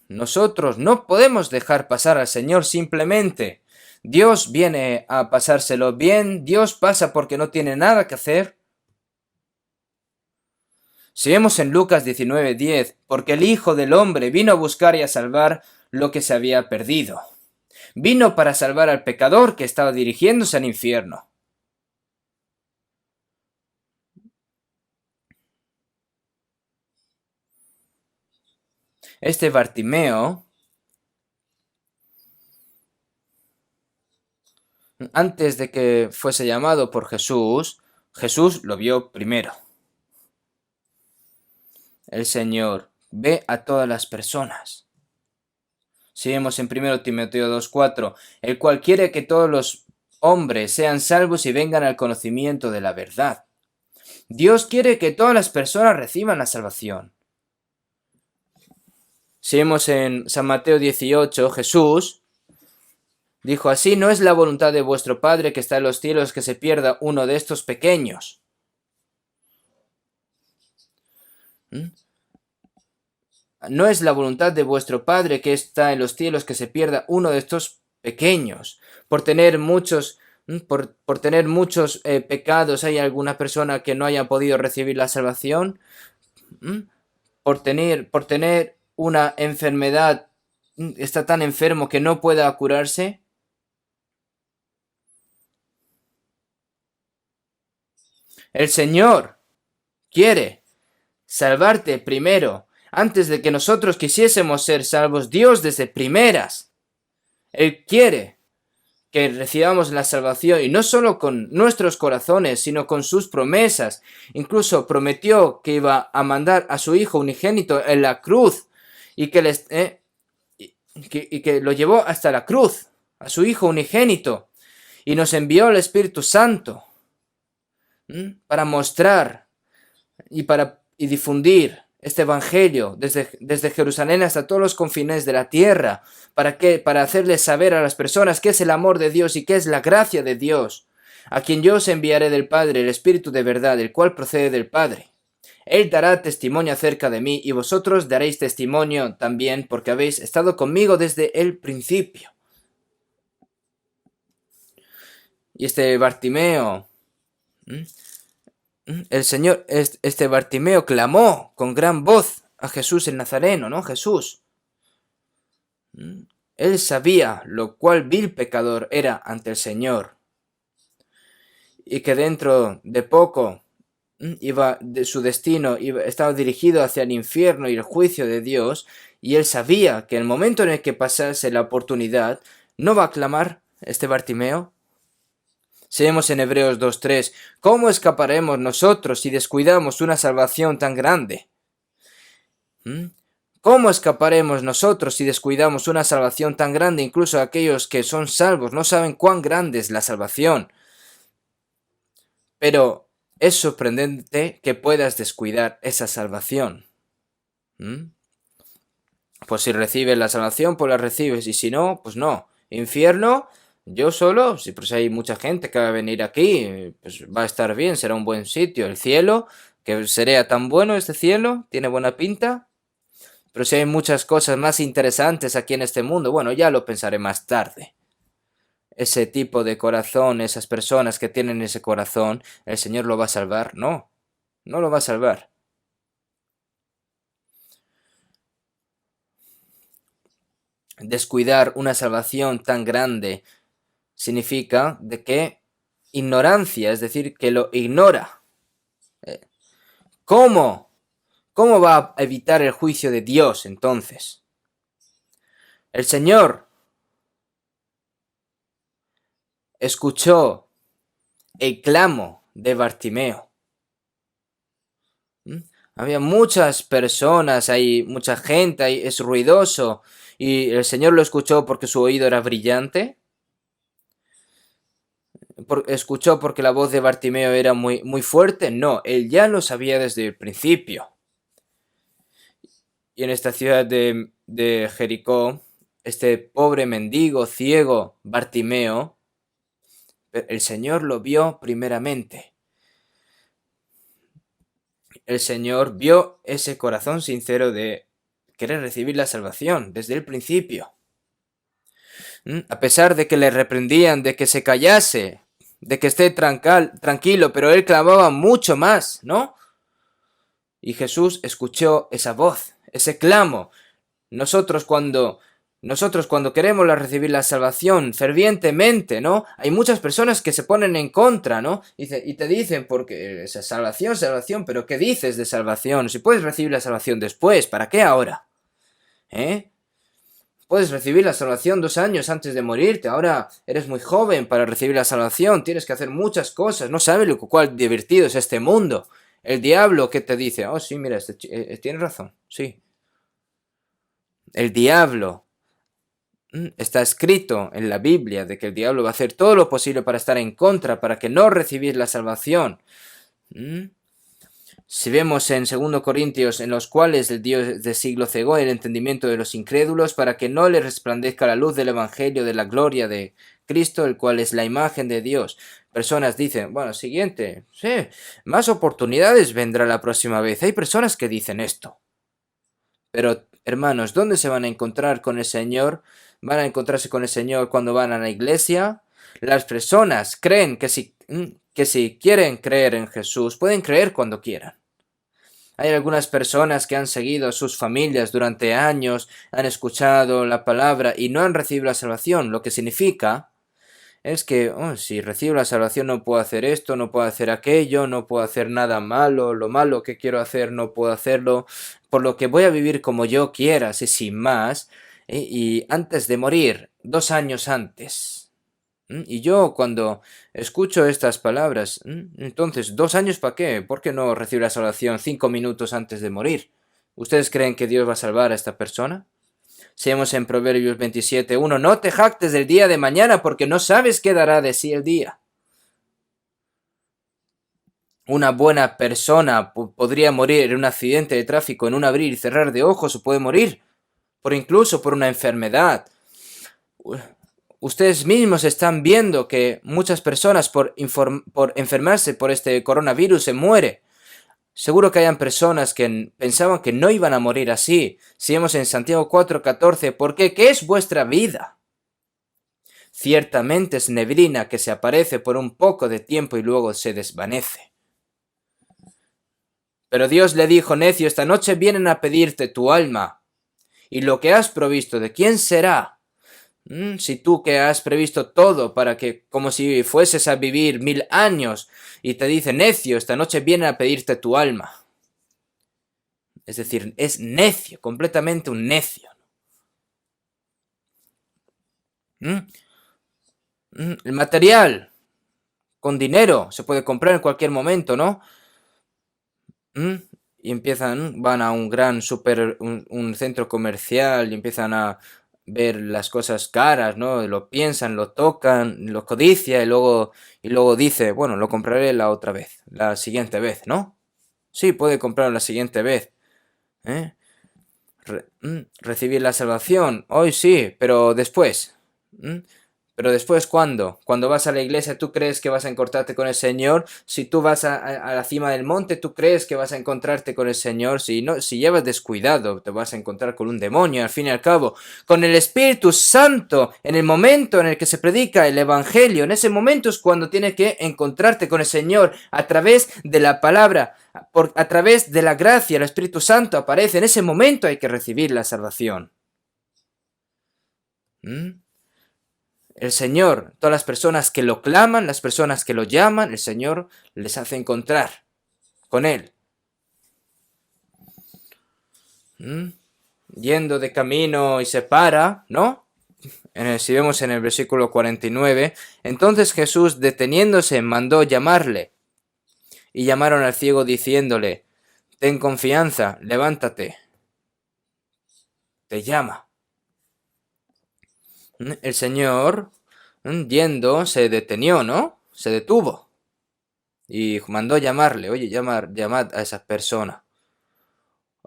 Nosotros no podemos dejar pasar al Señor simplemente. Dios viene a pasárselo bien, Dios pasa porque no tiene nada que hacer. Si vemos en Lucas 19:10, porque el Hijo del Hombre vino a buscar y a salvar lo que se había perdido. Vino para salvar al pecador que estaba dirigiéndose al infierno. Este Bartimeo, antes de que fuese llamado por Jesús, Jesús lo vio primero. El Señor ve a todas las personas. Si vemos en 1 Timoteo 2:4, el cual quiere que todos los hombres sean salvos y vengan al conocimiento de la verdad. Dios quiere que todas las personas reciban la salvación. Si vemos en San Mateo 18, Jesús dijo: así no es la voluntad de vuestro Padre que está en los cielos que se pierda uno de estos pequeños. No es la voluntad de vuestro Padre que está en los cielos que se pierda uno de estos pequeños. Por tener muchos pecados, ¿hay alguna persona que no haya podido recibir la salvación? Por tener una enfermedad, está tan enfermo que no pueda curarse. El Señor quiere salvarte primero. Antes de que nosotros quisiésemos ser salvos, Dios desde primeras, Él quiere que recibamos la salvación, y no solo con nuestros corazones, sino con sus promesas. Incluso prometió que iba a mandar a su Hijo unigénito en la cruz, y que lo llevó hasta la cruz, a su Hijo unigénito, y nos envió el Espíritu Santo para mostrar y difundir este evangelio desde Jerusalén hasta todos los confines de la tierra. ¿Para qué? Para hacerles saber a las personas qué es el amor de Dios y qué es la gracia de Dios, a quien yo os enviaré del Padre, el Espíritu de verdad, el cual procede del Padre. Él dará testimonio acerca de mí, y vosotros daréis testimonio también, porque habéis estado conmigo desde el principio. Y este Bartimeo, el Señor, este Bartimeo clamó con gran voz a Jesús el Nazareno, ¿no? Jesús. Él sabía lo cual vil pecador era ante el Señor, y que dentro de poco su destino estaba dirigido hacia el infierno y el juicio de Dios, y él sabía que el momento en el que pasase la oportunidad, no va a clamar este Bartimeo. Si vemos en Hebreos 2:3, ¿cómo escaparemos nosotros si descuidamos una salvación tan grande? ¿Mm? ¿Cómo escaparemos nosotros si descuidamos una salvación tan grande? Incluso aquellos que son salvos no saben cuán grande es la salvación. Pero es sorprendente que puedas descuidar esa salvación. ¿Mm? Pues si recibes la salvación, pues la recibes, y si no, pues no. Infierno, yo solo, si pues hay mucha gente que va a venir aquí, pues va a estar bien, será un buen sitio. El cielo, que sería tan bueno este cielo, tiene buena pinta. Pero si hay muchas cosas más interesantes aquí en este mundo, bueno, ya lo pensaré más tarde. Ese tipo de corazón, esas personas que tienen ese corazón, ¿el Señor lo va a salvar? No, no lo va a salvar. Descuidar una salvación tan grande significa de que ignorancia, es decir, que lo ignora. ¿Cómo? ¿Cómo va a evitar el juicio de Dios entonces? El Señor escuchó el clamo de Bartimeo. ¿Mm? Había muchas personas ahí, mucha gente ahí, es ruidoso. ¿Y el Señor lo escuchó porque su oído era brillante? ¿Escuchó porque la voz de Bartimeo era muy, muy fuerte? No, él ya lo sabía desde el principio. Y en esta ciudad de Jericó, este pobre mendigo ciego Bartimeo, el Señor lo vio primeramente. El Señor vio ese corazón sincero de querer recibir la salvación desde el principio. A pesar de que le reprendían, de que se callase, de que esté tranquilo, pero él clamaba mucho más, ¿no? Y Jesús escuchó esa voz, ese clamo. Nosotros cuando queremos recibir la salvación fervientemente, ¿no? Hay muchas personas que se ponen en contra, ¿no? Y te dicen, porque esa salvación, salvación, pero ¿qué dices de salvación? Si puedes recibir la salvación después, ¿para qué ahora? ¿Eh? Puedes recibir la salvación 2 años antes de morirte. Ahora eres muy joven para recibir la salvación. Tienes que hacer muchas cosas. No sabes lo cual divertido es este mundo. El diablo que te dice, oh sí, mira, tienes razón, sí. El diablo. Está escrito en la Biblia de que el diablo va a hacer todo lo posible para estar en contra, para que no recibir la salvación. Si vemos en 2 Corintios, en los cuales el Dios de siglo cegó el entendimiento de los incrédulos para que no les resplandezca la luz del Evangelio de la gloria de Cristo, el cual es la imagen de Dios. Personas dicen, bueno, siguiente, sí, más oportunidades vendrá la próxima vez. Hay personas que dicen esto. Pero, hermanos, ¿dónde se van a encontrar con el Señor? ¿Van a encontrarse con el Señor cuando van a la iglesia? Las personas creen que si quieren creer en Jesús, pueden creer cuando quieran. Hay algunas personas que han seguido a sus familias durante años, han escuchado la palabra y no han recibido la salvación, lo que significa es que si recibo la salvación no puedo hacer esto, no puedo hacer aquello, no puedo hacer nada malo, lo malo que quiero hacer no puedo hacerlo, por lo que voy a vivir como yo quiera, así sin más, y antes de morir, 2 años antes. Y yo cuando escucho estas palabras, entonces, 2 años para qué? ¿Por qué no recibo la salvación 5 minutos antes de morir? ¿Ustedes creen que Dios va a salvar a esta persona? Seamos en Proverbios 27:1, no te jactes del día de mañana porque no sabes qué dará de sí el día. Una buena persona podría morir en un accidente de tráfico, en un abrir y cerrar de ojos, o puede morir, incluso por una enfermedad. Ustedes mismos están viendo que muchas personas por enfermarse por este coronavirus se mueren. Seguro que hayan personas que pensaban que no iban a morir así. Si vemos en Santiago 4:14, ¿por qué? ¿Qué es vuestra vida? Ciertamente es neblina que se aparece por un poco de tiempo y luego se desvanece. Pero Dios le dijo, necio, esta noche vienen a pedirte tu alma. Y lo que has provisto, ¿de quién será? Si tú que has previsto todo para que, como si fueses a vivir 1000 años, y te dice, necio, esta noche vienen a pedirte tu alma. Es decir, es necio, completamente un necio. El material, con dinero, se puede comprar en cualquier momento, ¿no? y van a un gran un centro comercial y empiezan a ver las cosas caras, ¿no? Lo piensan, lo tocan, lo codicia y luego dice, bueno, lo compraré la otra vez, la siguiente vez, ¿no? Sí, puede comprarlo la siguiente vez, ¿eh? Recibir la salvación, hoy sí, pero después. ¿Mm? Pero después, ¿cuándo? Cuando vas a la iglesia, ¿tú crees que vas a encontrarte con el Señor? Si tú vas a la cima del monte, ¿tú crees que vas a encontrarte con el Señor? Si no, si llevas descuidado, te vas a encontrar con un demonio, al fin y al cabo. Con el Espíritu Santo, en el momento en el que se predica el Evangelio, en ese momento es cuando tienes que encontrarte con el Señor a través de la palabra, a través de la gracia, el Espíritu Santo aparece. En ese momento hay que recibir la salvación. ¿Mm? El Señor, todas las personas que lo claman, las personas que lo llaman, el Señor les hace encontrar con Él. Yendo de camino y se para, ¿no? Si vemos en el versículo 49, entonces Jesús, deteniéndose, mandó llamarle. Y llamaron al ciego diciéndole, ten confianza, levántate, te llama. El Señor, yendo, se detenió, ¿no? Se detuvo. Y mandó llamarle, oye, llamad a esa persona.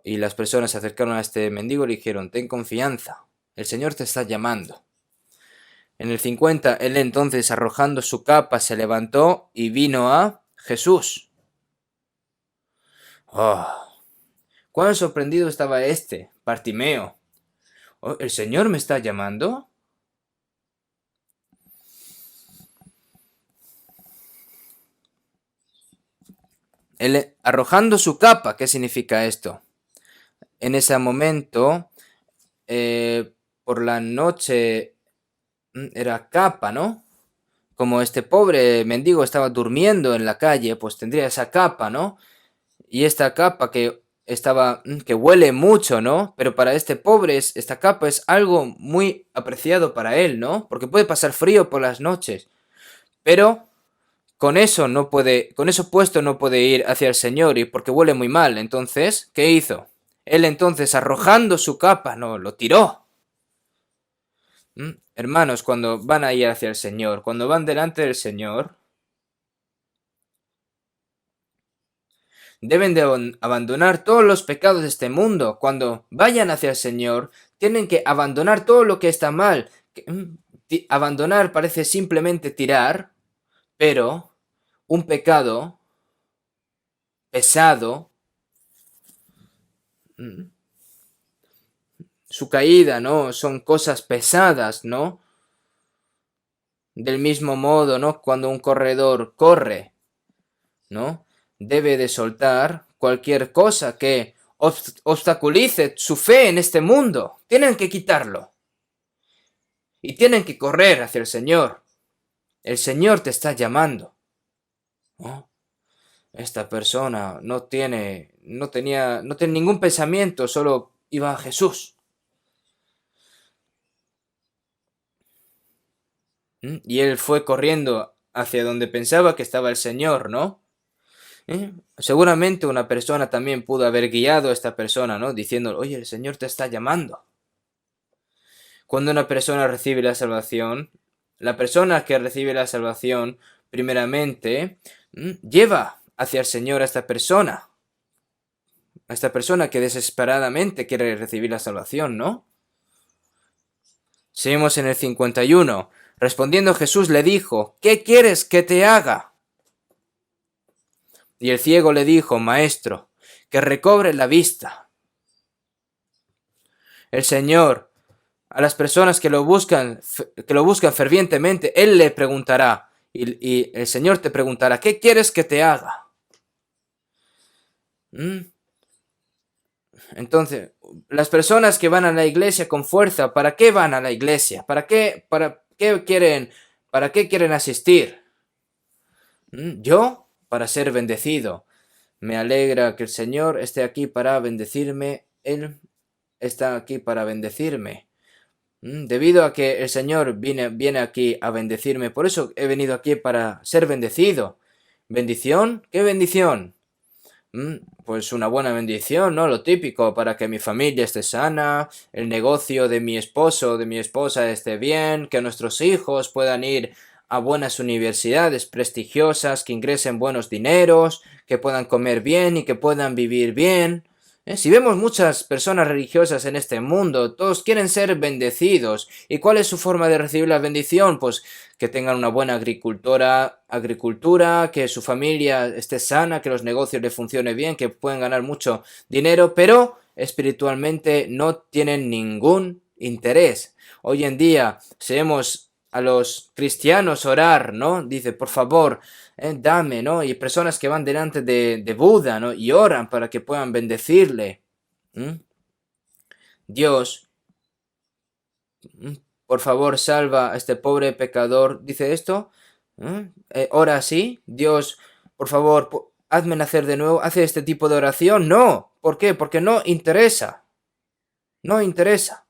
Y las personas se acercaron a este mendigo y le dijeron, ten confianza, el Señor te está llamando. En el 50, él entonces, arrojando su capa, se levantó y vino a Jesús. ¡Oh! ¡Cuán sorprendido estaba Bartimeo! Oh, ¿el Señor me está llamando? Él, arrojando su capa, ¿qué significa esto? En ese momento, por la noche, era capa, ¿no? Como este pobre mendigo estaba durmiendo en la calle, pues tendría esa capa, ¿no? Y esta capa que huele mucho, ¿no? Pero para este pobre esta capa es algo muy apreciado para él, ¿no? Porque puede pasar frío por las noches, pero con eso con eso puesto no puede ir hacia el Señor y porque huele muy mal. Entonces, ¿qué hizo? Él entonces, arrojando su capa, no, lo tiró. Hermanos, cuando van a ir hacia el Señor, cuando van delante del Señor, deben de abandonar todos los pecados de este mundo. Cuando vayan hacia el Señor, tienen que abandonar todo lo que está mal. Abandonar parece simplemente tirar, pero un pecado pesado, su caída, ¿no? Son cosas pesadas, ¿no? Del mismo modo, ¿no? Cuando un corredor corre, ¿no? Debe de soltar cualquier cosa que obstaculice su fe en este mundo. Tienen que quitarlo. Y tienen que correr hacia el Señor. El Señor te está llamando. ¿No? Esta persona no tiene ningún pensamiento, solo iba a Jesús. Y él fue corriendo hacia donde pensaba que estaba el Señor, ¿no? Seguramente una persona también pudo haber guiado a esta persona, ¿no? Diciendo, oye, el Señor te está llamando. Cuando una persona recibe la salvación, la persona que recibe la salvación, primeramente, lleva hacia el Señor a esta persona que desesperadamente quiere recibir la salvación, ¿no? Seguimos en el 51. Respondiendo Jesús le dijo, ¿qué quieres que te haga? Y el ciego le dijo, Maestro, que recobre la vista. El Señor, a las personas que lo buscan fervientemente, Él le preguntará, y el Señor te preguntará, ¿qué quieres que te haga? Entonces, las personas que van a la iglesia con fuerza, ¿para qué van a la iglesia? ¿Para qué quieren asistir? Yo, para ser bendecido. Me alegra que el Señor esté aquí para bendecirme. Él está aquí para bendecirme. Debido a que el Señor viene aquí a bendecirme, por eso he venido aquí para ser bendecido. ¿Bendición? ¿Qué bendición? Pues una buena bendición, ¿no? Lo típico para que mi familia esté sana, el negocio de mi esposo o de mi esposa esté bien, que nuestros hijos puedan ir a buenas universidades prestigiosas, que ingresen buenos dineros, que puedan comer bien y que puedan vivir bien. Si vemos muchas personas religiosas en este mundo, todos quieren ser bendecidos. ¿Y cuál es su forma de recibir la bendición? Pues que tengan una buena agricultura, que su familia esté sana, que los negocios le funcionen bien, que puedan ganar mucho dinero, pero espiritualmente no tienen ningún interés. Hoy en día, si vemos a los cristianos orar, ¿no? Dice, por favor, dame, ¿no? Y personas que van delante de Buda, ¿no? Y oran para que puedan bendecirle. ¿Mm? Dios, por favor, salva a este pobre pecador. ¿Dice esto? Ora así. Dios, por favor, hazme nacer de nuevo. ¿Hace este tipo de oración? No. ¿Por qué? Porque no interesa. No interesa.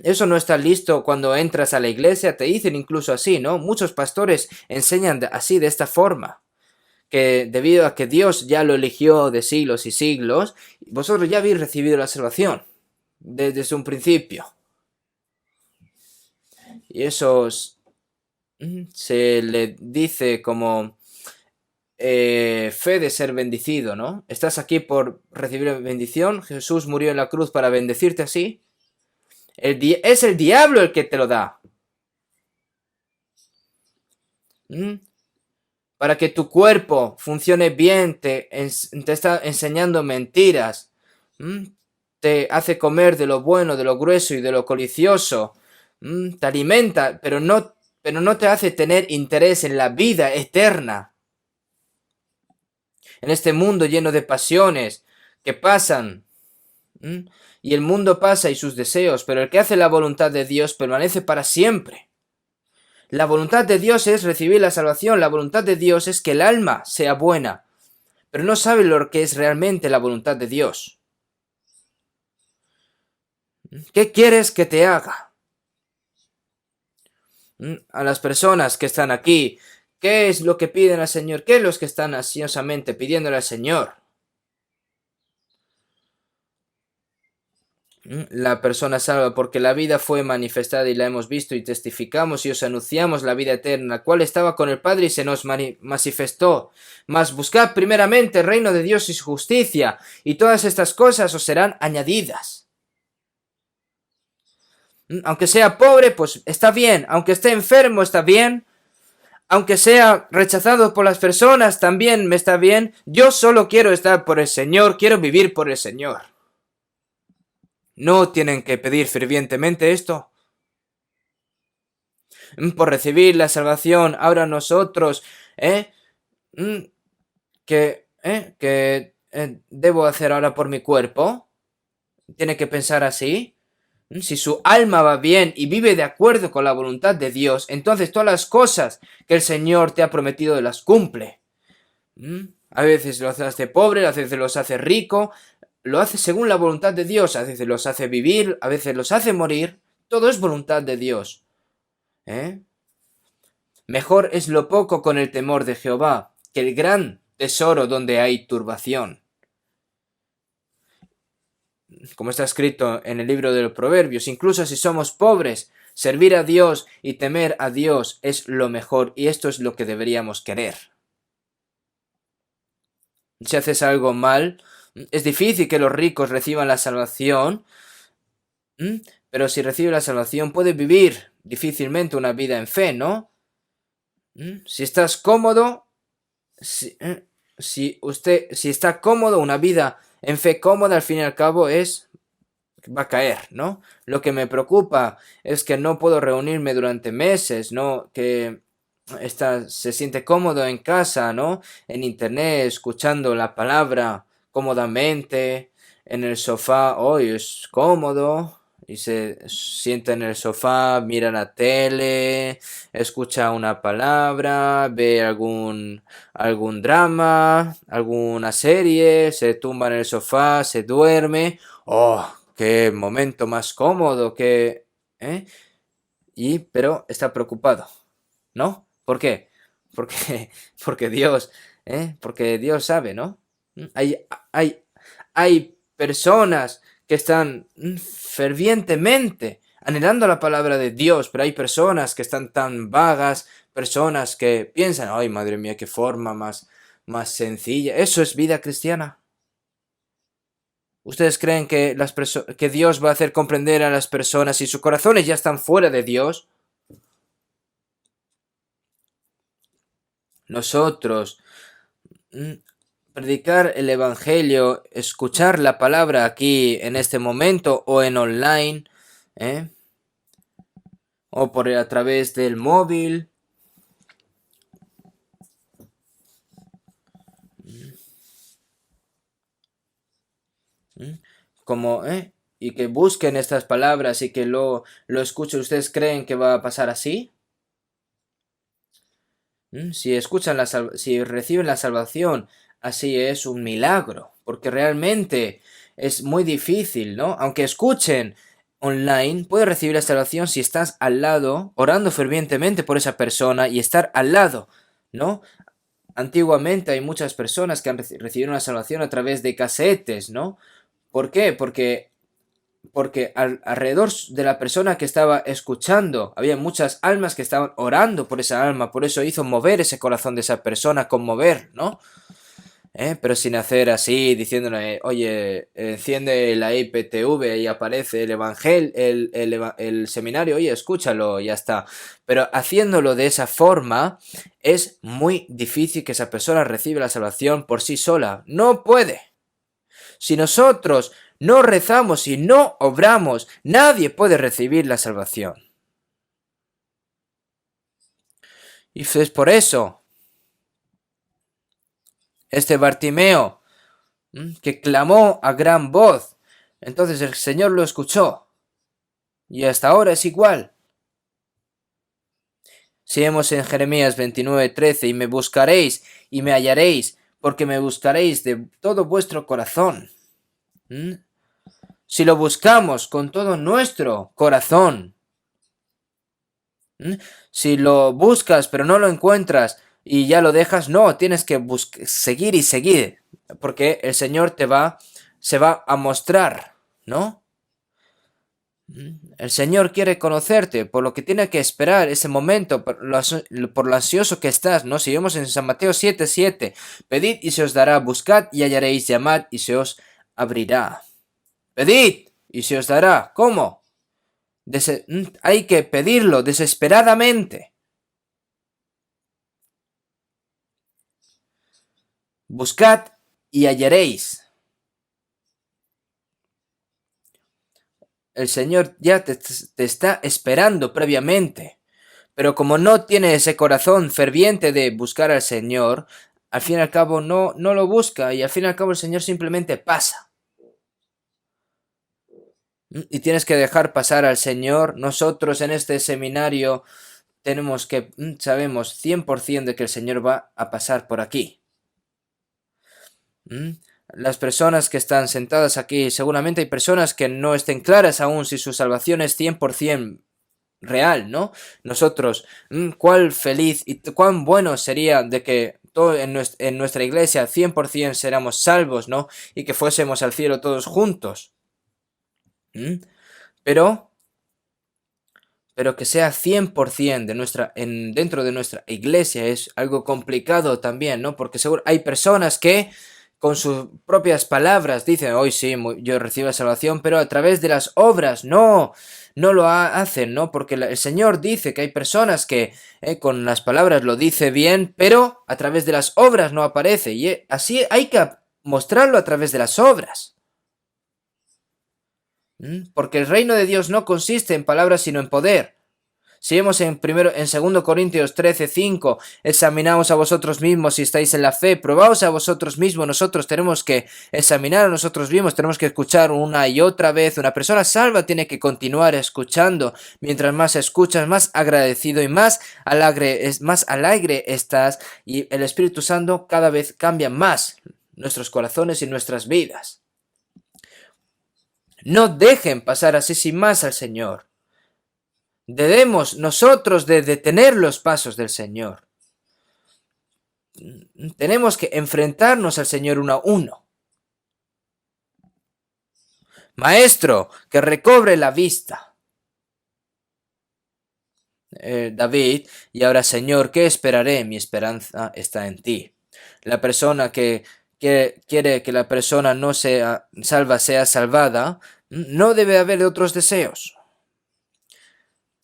Eso no está listo cuando entras a la iglesia. Te dicen incluso así, ¿no? Muchos pastores enseñan así, de esta forma. Que debido a que Dios ya lo eligió de siglos y siglos, vosotros ya habéis recibido la salvación desde un principio. Y eso se le dice como fe de ser bendecido, ¿no? Estás aquí por recibir bendición. Jesús murió en la cruz para bendecirte así. Es el diablo el que te lo da. Para que tu cuerpo funcione bien, te está enseñando mentiras. Te hace comer de lo bueno, de lo grueso y de lo colicioso. Te alimenta, pero no te hace tener interés en la vida eterna. En este mundo lleno de pasiones que pasan. Y el mundo pasa y sus deseos, pero el que hace la voluntad de Dios permanece para siempre. La voluntad de Dios es recibir la salvación, la voluntad de Dios es que el alma sea buena, pero no sabe lo que es realmente la voluntad de Dios. ¿Qué quieres que te haga? A las personas que están aquí, ¿qué es lo que piden al Señor? ¿Qué es lo que están ansiosamente pidiéndole al Señor? La persona salva porque la vida fue manifestada y la hemos visto y testificamos y os anunciamos la vida eterna, cual estaba con el Padre y se nos manifestó. Mas buscad primeramente el reino de Dios y su justicia, y todas estas cosas os serán añadidas. Aunque sea pobre, pues está bien. Aunque esté enfermo, está bien. Aunque sea rechazado por las personas, también me está bien. Yo solo quiero estar por el Señor, quiero vivir por el Señor. ¿No tienen que pedir fervientemente esto? Por recibir la salvación, ahora nosotros, ¿qué debo hacer ahora por mi cuerpo? ¿Tiene que pensar así? Si su alma va bien y vive de acuerdo con la voluntad de Dios, entonces todas las cosas que el Señor te ha prometido las cumple. A veces los hace pobre, a veces los hace rico, lo hace según la voluntad de Dios, a veces los hace vivir, a veces los hace morir. Todo es voluntad de Dios. Mejor es lo poco con el temor de Jehová que el gran tesoro donde hay turbación. Como está escrito en el libro de los Proverbios, incluso si somos pobres, servir a Dios y temer a Dios es lo mejor y esto es lo que deberíamos querer. Si haces algo mal, es difícil que los ricos reciban la salvación, pero si recibe la salvación puede vivir difícilmente una vida en fe, ¿no? Si estás cómodo, si está cómodo, una vida en fe cómoda, al fin y al cabo va a caer, ¿no? Lo que me preocupa es que no puedo reunirme durante meses, ¿no? Que se siente cómodo en casa, ¿no? En internet, escuchando la palabra cómodamente, en el sofá, hoy es cómodo, y se sienta en el sofá, mira la tele, escucha una palabra, ve algún drama, alguna serie, se tumba en el sofá, se duerme. ¡Oh! ¡Qué momento más cómodo! Pero está preocupado, ¿no? ¿Por qué? Porque, porque Dios, porque Dios sabe, ¿no? Hay, hay, hay personas que están fervientemente anhelando la palabra de Dios, pero hay personas que están tan vagas, personas que piensan, ay, madre mía, qué forma más sencilla. ¿Eso es vida cristiana? ¿Ustedes creen que, que Dios va a hacer comprender a las personas si sus corazones ya están fuera de Dios? Nosotros, predicar el Evangelio, escuchar la palabra aquí en este momento o en online, ¿eh? O por a través del móvil. Como, y que busquen estas palabras y que lo escuchen. ¿Ustedes creen que va a pasar así? Si escuchan si reciben la salvación, así es un milagro, porque realmente es muy difícil, ¿no? Aunque escuchen online, puedes recibir la salvación si estás al lado, orando fervientemente por esa persona y estar al lado, ¿no? Antiguamente hay muchas personas que han recibido la salvación a través de casetes, ¿no? ¿Por qué? Porque alrededor de la persona que estaba escuchando había muchas almas que estaban orando por esa alma, por eso hizo mover ese corazón de esa persona, conmover, ¿no? Pero sin hacer así, diciéndole, oye, enciende la IPTV y aparece el evangelio, el seminario, oye, escúchalo, ya está. Pero haciéndolo de esa forma, es muy difícil que esa persona reciba la salvación por sí sola. No puede. Si nosotros no rezamos y no obramos, nadie puede recibir la salvación. Y es por eso, este Bartimeo, que clamó a gran voz, entonces el Señor lo escuchó. Y hasta ahora es igual. Si vemos en Jeremías 29:13, y me buscaréis y me hallaréis, porque me buscaréis de todo vuestro corazón. Si lo buscamos con todo nuestro corazón, si lo buscas pero no lo encuentras y ya lo dejas, no, tienes que seguir y seguir, porque el Señor se va a mostrar, ¿no? El Señor quiere conocerte, por lo que tiene que esperar ese momento, por lo ansioso que estás, ¿no? Si vemos en San Mateo 7:7, pedid y se os dará, buscad y hallaréis, llamad y se os abrirá. Pedid y se os dará. ¿Cómo? Hay que pedirlo desesperadamente. Buscad y hallaréis. El Señor ya te está esperando previamente. Pero como no tiene ese corazón ferviente de buscar al Señor, al fin y al cabo no lo busca y al fin y al cabo el Señor simplemente pasa. Y tienes que dejar pasar al Señor. Nosotros en este seminario tenemos que, sabemos 100% de que el Señor va a pasar por aquí. Las personas que están sentadas aquí, seguramente hay personas que no estén claras aún si su salvación es 100% real, ¿no? Nosotros, cuál feliz y cuán bueno sería de que todo en nuestra iglesia 100% seramos salvos, ¿no? Y que fuésemos al cielo todos juntos. Pero que sea 100% dentro de nuestra iglesia es algo complicado también, ¿no? Porque seguro hay personas que con sus propias palabras dicen, hoy sí, yo recibo la salvación, pero a través de las obras no lo hacen, ¿no? Porque el Señor dice que hay personas que con las palabras lo dice bien, pero a través de las obras no aparece. Y así hay que mostrarlo a través de las obras. Porque el reino de Dios no consiste en palabras sino en poder. Si vemos en 2 Corintios 13:5, examinaos a vosotros mismos si estáis en la fe, probaos a vosotros mismos. Nosotros tenemos que examinar a nosotros mismos, tenemos que escuchar una y otra vez. Una persona salva tiene que continuar escuchando. Mientras más escuchas, más agradecido y más alegre estás, y el Espíritu Santo cada vez cambia más nuestros corazones y nuestras vidas. No dejen pasar así sin más al Señor. Debemos nosotros de detener los pasos del Señor. tenemos que enfrentarnos al Señor uno a uno. Maestro, que recobre la vista. David, y ahora Señor, ¿qué esperaré? Mi esperanza está en ti. La persona que quiere que la persona no sea salva, sea salvada, no debe haber otros deseos.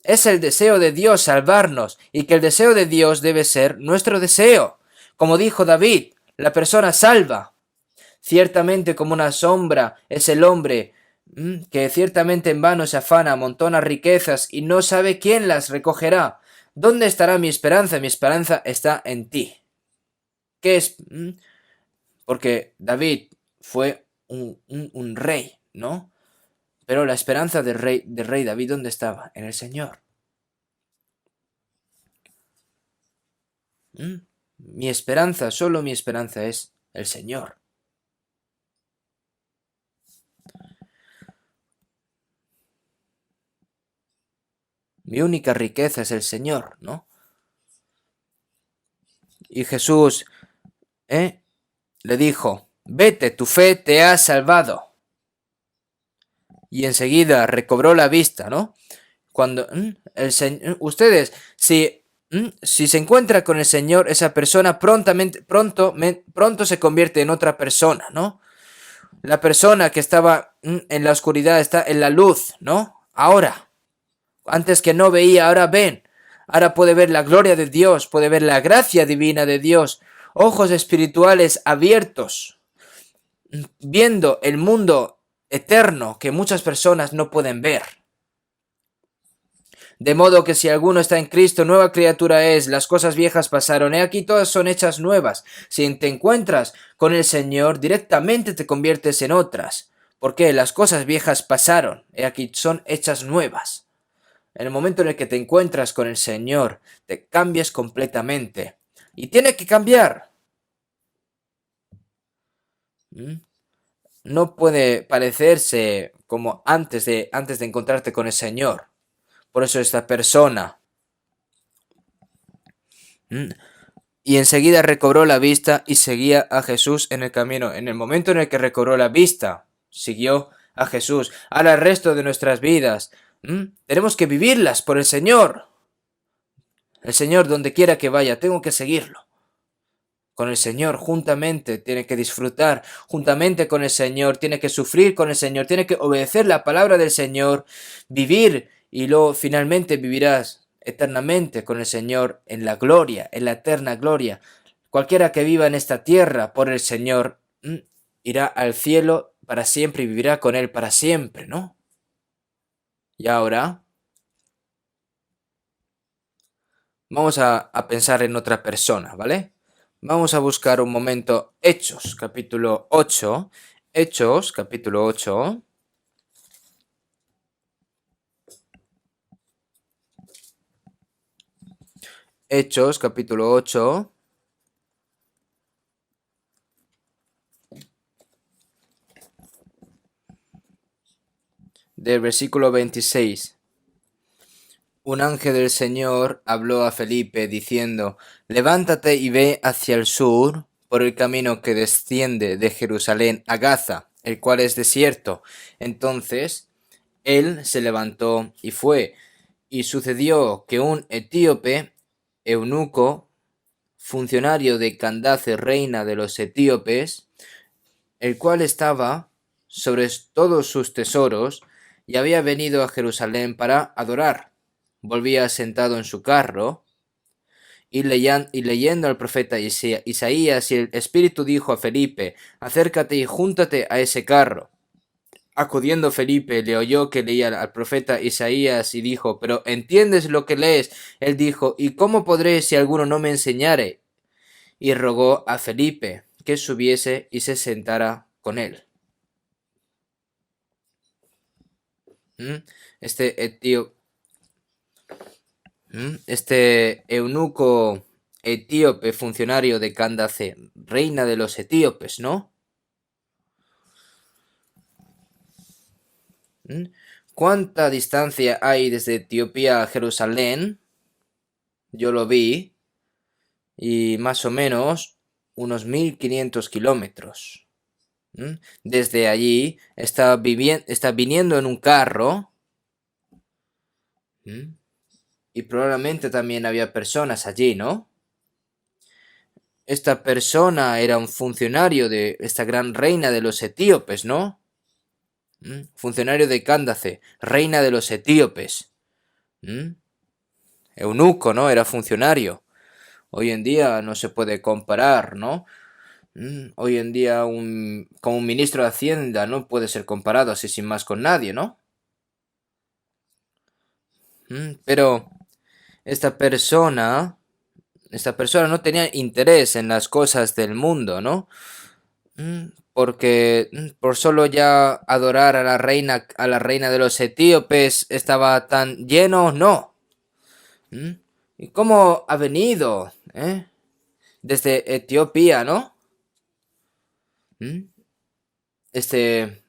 Es el deseo de Dios salvarnos y que el deseo de Dios debe ser nuestro deseo. Como dijo David, la persona salva. Ciertamente como una sombra es el hombre que ciertamente en vano se afana, amontona riquezas y no sabe quién las recogerá. ¿Dónde estará mi esperanza? Mi esperanza está en ti. ¿Qué es? Porque David fue un rey, ¿no? Pero la esperanza del rey David, ¿dónde estaba? En el Señor. Mi esperanza, solo mi esperanza es el Señor. Mi única riqueza es el Señor, ¿no? Y Jesús le dijo, vete, tu fe te ha salvado. Y enseguida recobró la vista, ¿no? Cuando ustedes, si se encuentra con el Señor, esa persona pronto se convierte en otra persona, ¿no? La persona que estaba en la oscuridad está en la luz, ¿no? Ahora, antes que no veía, ahora ven. Ahora puede ver la gloria de Dios, puede ver la gracia divina de Dios, ojos espirituales abiertos, viendo el mundo eterno que muchas personas no pueden ver. De modo que si alguno está en Cristo, nueva criatura es, las cosas viejas pasaron, he aquí todas son hechas nuevas. Si te encuentras con el Señor, directamente te conviertes en otras. Porque las cosas viejas pasaron, he aquí son hechas nuevas. En el momento en el que te encuentras con el Señor, te cambias completamente. Y tiene que cambiar. No puede parecerse como antes de encontrarte con el Señor. Por eso esta persona. Y enseguida recobró la vista y seguía a Jesús en el camino. En el momento en el que recobró la vista, siguió a Jesús. Ahora el resto de nuestras vidas, tenemos que vivirlas por el Señor. El Señor, donde quiera que vaya, tengo que seguirlo. Con el Señor, juntamente, tiene que disfrutar, juntamente con el Señor, tiene que sufrir con el Señor, tiene que obedecer la palabra del Señor, vivir y luego finalmente vivirás eternamente con el Señor en la gloria, en la eterna gloria. Cualquiera que viva en esta tierra por el Señor irá al cielo para siempre y vivirá con Él para siempre, ¿no? Y ahora vamos a pensar en otra persona, ¿vale? Vamos a buscar un momento Hechos, capítulo 8. Hechos, capítulo 8. Hechos, capítulo 8. Del versículo 26. Un ángel del Señor habló a Felipe diciendo, levántate y ve hacia el sur por el camino que desciende de Jerusalén a Gaza, el cual es desierto. Entonces él se levantó y fue, y sucedió que un etíope, eunuco, funcionario de Candace, reina de los etíopes, el cual estaba sobre todos sus tesoros, y había venido a Jerusalén para adorar. Volvía sentado en su carro y leyendo al profeta Isaías, y el Espíritu dijo a Felipe, acércate y júntate a ese carro. Acudiendo Felipe, le oyó que leía al profeta Isaías y dijo, pero ¿entiendes lo que lees? Él dijo, ¿y cómo podré si alguno no me enseñare? Y rogó a Felipe que subiese y se sentara con él. Este eunuco etíope, funcionario de Candace, reina de los etíopes, ¿no? ¿Cuánta distancia hay desde Etiopía a Jerusalén? Yo lo vi. y más o menos unos 1500 kilómetros. Desde allí está viniendo en un carro. Y probablemente también había personas allí, ¿no? Esta persona era un funcionario de esta gran reina de los etíopes, ¿no? Funcionario de Cándace, reina de los etíopes. Eunuco, ¿no? Era funcionario. Hoy en día no se puede comparar, ¿no? Hoy en día como un ministro de Hacienda no puede ser comparado así sin más con nadie, ¿no? Pero esta persona no tenía interés en las cosas del mundo, ¿no? Porque por solo ya adorar a la reina de los etíopes estaba tan lleno, no. ¿Y cómo ha venido? Desde Etiopía, ¿no? Este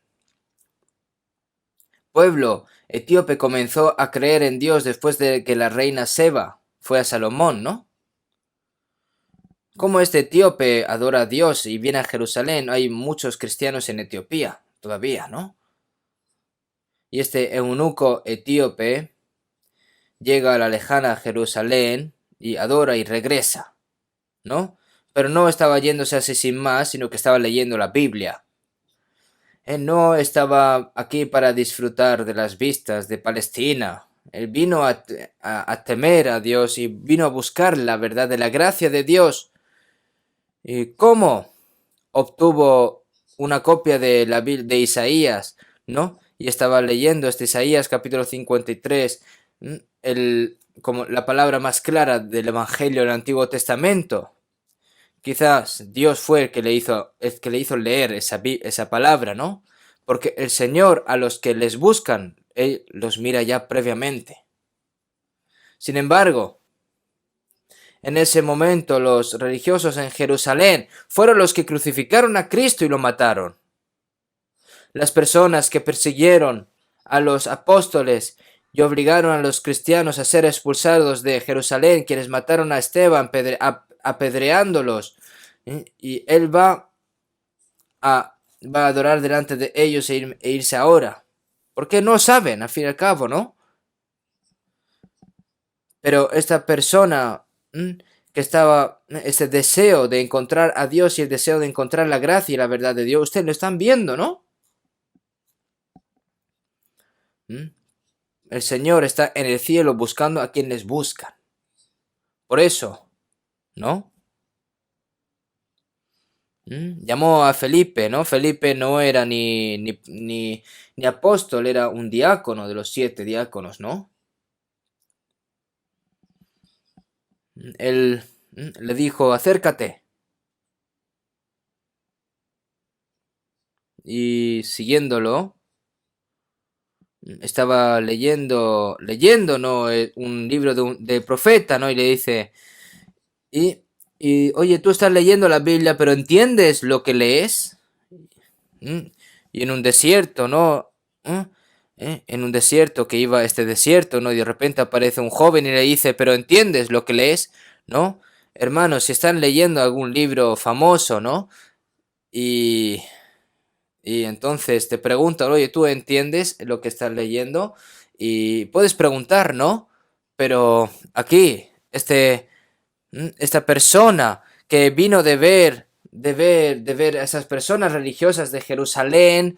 pueblo etíope comenzó a creer en Dios después de que la reina Seba fue a Salomón, ¿no? Como este etíope adora a Dios y viene a Jerusalén, hay muchos cristianos en Etiopía todavía, ¿no? Y este eunuco etíope llega a la lejana Jerusalén y adora y regresa, ¿no? Pero no estaba yéndose así sin más, sino que estaba leyendo la Biblia. Él no estaba aquí para disfrutar de las vistas de Palestina. Él vino a temer a Dios y vino a buscar la verdad de la gracia de Dios. ¿Y cómo obtuvo una copia de la Biblia de Isaías, ¿no? Y estaba leyendo este Isaías capítulo 53, como la palabra más clara del Evangelio del Antiguo Testamento. Quizás Dios fue el que le hizo leer esa palabra, ¿no? Porque el Señor a los que les buscan, Él los mira ya previamente. Sin embargo, en ese momento los religiosos en Jerusalén fueron los que crucificaron a Cristo y lo mataron. Las personas que persiguieron a los apóstoles y obligaron a los cristianos a ser expulsados de Jerusalén, quienes mataron a Esteban apedreándolos, y él va a adorar delante de ellos e irse ahora. Porque no saben, al fin y al cabo, ¿no? Pero esta persona que estaba, ese deseo de encontrar a Dios y el deseo de encontrar la gracia y la verdad de Dios, ustedes lo están viendo, ¿no? El Señor está en el cielo buscando a quienes buscan. Por eso, ¿no? Llamó a Felipe, ¿no? Felipe no era ni apóstol, era un diácono de los 7 diáconos, ¿no? Él le dijo, acércate. Y siguiéndolo, estaba leyendo, ¿no? Un libro de profeta, ¿no? Y le dice, oye, tú estás leyendo la Biblia, pero ¿entiendes lo que lees? Y en un desierto, ¿no? En un desierto que iba a este desierto, ¿no? Y de repente aparece un joven y le dice, pero ¿entiendes lo que lees? ¿No? Hermanos, si están leyendo algún libro famoso, ¿no? Y, y entonces te preguntan, oye, ¿tú entiendes lo que estás leyendo? Y puedes preguntar, ¿no? Pero aquí, esta persona que vino de ver a esas personas religiosas de Jerusalén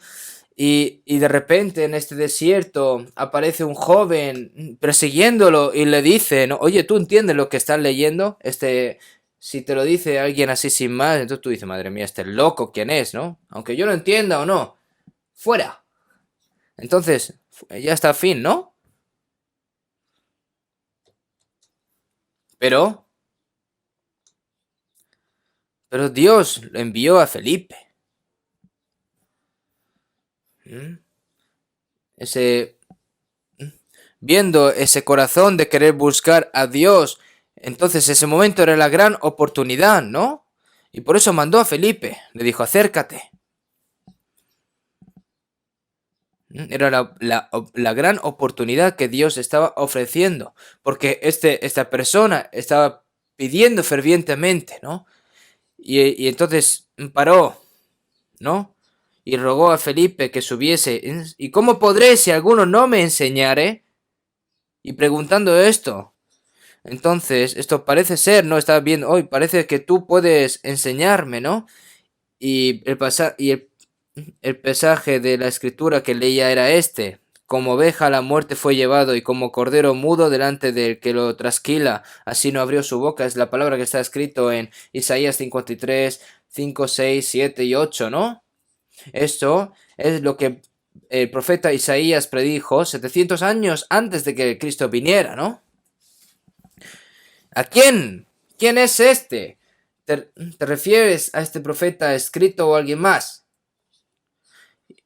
y de repente en este desierto aparece un joven persiguiéndolo y le dice, ¿no? Oye, ¿tú entiendes lo que estás leyendo? Si te lo dice alguien así sin más, entonces tú dices, madre mía, este loco, ¿quién es, no? Aunque yo lo entienda o no, fuera. Entonces, ya está fin, ¿no? Pero, pero Dios lo envió a Felipe. ¿Mm? Ese, viendo ese corazón de querer buscar a Dios, entonces ese momento era la gran oportunidad, ¿no? Y por eso mandó a Felipe, le dijo, acércate. Era la gran oportunidad que Dios estaba ofreciendo, porque esta persona estaba pidiendo fervientemente, ¿no? Y entonces paró, ¿no? Y rogó a Felipe que subiese. ¿Y cómo podré si alguno no me enseñare? Y preguntando esto. Entonces, esto parece ser, ¿no? Estaba viendo hoy, parece que tú puedes enseñarme, ¿no? Y el pasaje de la escritura que leía era este. Como oveja a la muerte fue llevado y como cordero mudo delante del que lo trasquila, así no abrió su boca. Es la palabra que está escrito en Isaías 53, 5, 6, 7 y 8, ¿no? Esto es lo que el profeta Isaías predijo 700 años antes de que Cristo viniera, ¿no? ¿A quién? ¿Quién es este? ¿Te refieres a este profeta escrito o a alguien más?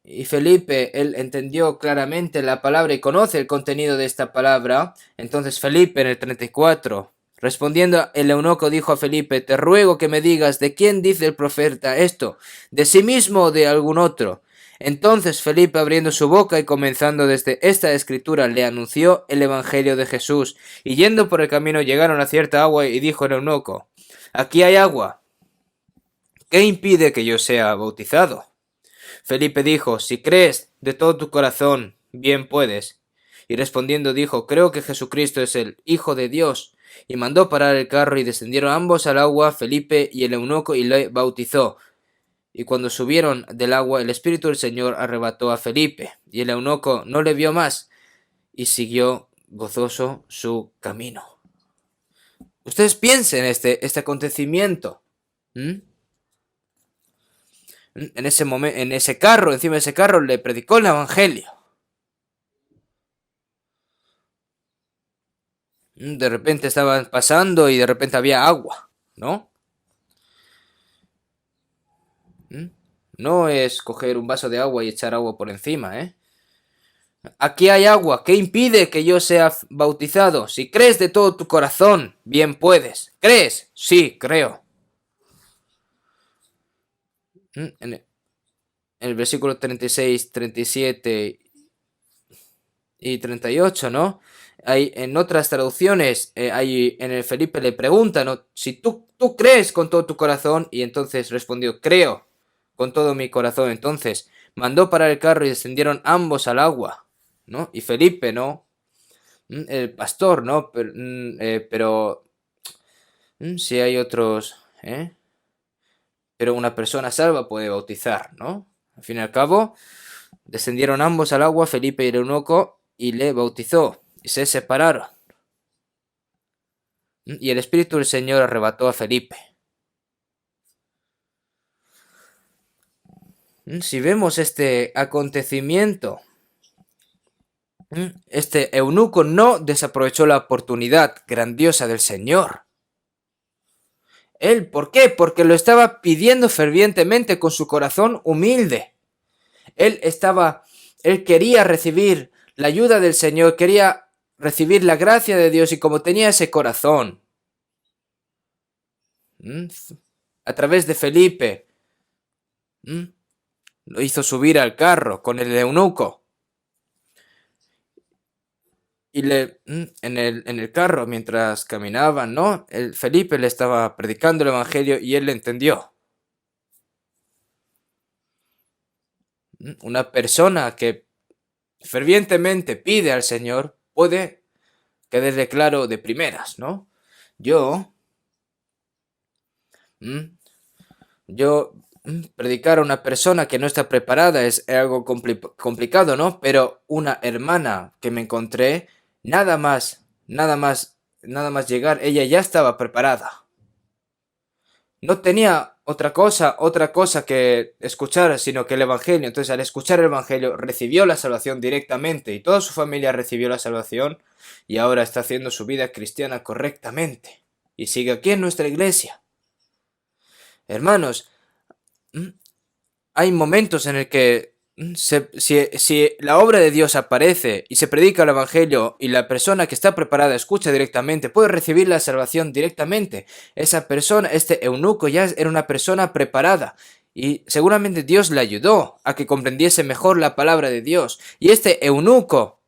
Y Felipe, él entendió claramente la palabra y conoce el contenido de esta palabra. Entonces Felipe en el 34, respondiendo el eunuco dijo a Felipe, te ruego que me digas de quién dice el profeta esto, de sí mismo o de algún otro. Entonces Felipe abriendo su boca y comenzando desde esta escritura le anunció el evangelio de Jesús. Y yendo por el camino llegaron a cierta agua y dijo el eunuco, aquí hay agua. ¿Qué impide que yo sea bautizado? Felipe dijo, si crees de todo tu corazón, bien puedes. Y respondiendo dijo, creo que Jesucristo es el Hijo de Dios. Y mandó parar el carro y descendieron ambos al agua, Felipe y el eunuco, y le bautizó. Y cuando subieron del agua, el Espíritu del Señor arrebató a Felipe, y el eunuco no le vio más, y siguió gozoso su camino. Ustedes piensen este acontecimiento. En ese momento, en ese carro, encima de ese carro, le predicó el evangelio. De repente estaban pasando y de repente había agua, ¿no? No es coger un vaso de agua y echar agua por encima, ¿eh? Aquí hay agua. ¿Qué impide que yo sea bautizado? Si crees de todo tu corazón, bien puedes. ¿Crees? Sí, creo. En el versículo 36, 37 y 38, ¿no? Hay, en otras traducciones, en el Felipe le pregunta, ¿no? Si tú crees con todo tu corazón, y entonces respondió, creo con todo mi corazón. Entonces mandó parar el carro y descendieron ambos al agua, ¿no? Y Felipe, ¿no? El pastor, ¿no? Pero si hay otros, ¿eh? Pero una persona salva puede bautizar, ¿no? Al fin y al cabo, descendieron ambos al agua, Felipe y el eunuco, y le bautizó, y se separaron. Y el Espíritu del Señor arrebató a Felipe. Si vemos este acontecimiento, este eunuco no desaprovechó la oportunidad grandiosa del Señor. Él, ¿por qué? Porque lo estaba pidiendo fervientemente con su corazón humilde. Él quería recibir la ayuda del Señor, quería recibir la gracia de Dios, y como tenía ese corazón, a través de Felipe, lo hizo subir al carro con el eunuco. Y en el carro, mientras caminaban, ¿no? Felipe le estaba predicando el evangelio y él le entendió. Una persona que fervientemente pide al Señor puede quedarle claro de primeras, ¿no? Yo predicar a una persona que no está preparada es algo complicado, ¿no? Pero una hermana que me encontré, nada más llegar, ella ya estaba preparada. No tenía otra cosa que escuchar, sino que el Evangelio. Entonces, al escuchar el Evangelio, recibió la salvación directamente, y toda su familia recibió la salvación, y ahora está haciendo su vida cristiana correctamente, y sigue aquí en nuestra iglesia. Hermanos, hay momentos en el que si la obra de Dios aparece y se predica el Evangelio y la persona que está preparada escucha directamente, puede recibir la salvación directamente. Esa persona, este eunuco, ya era una persona preparada, y seguramente Dios le ayudó a que comprendiese mejor la palabra de Dios. Y este eunuco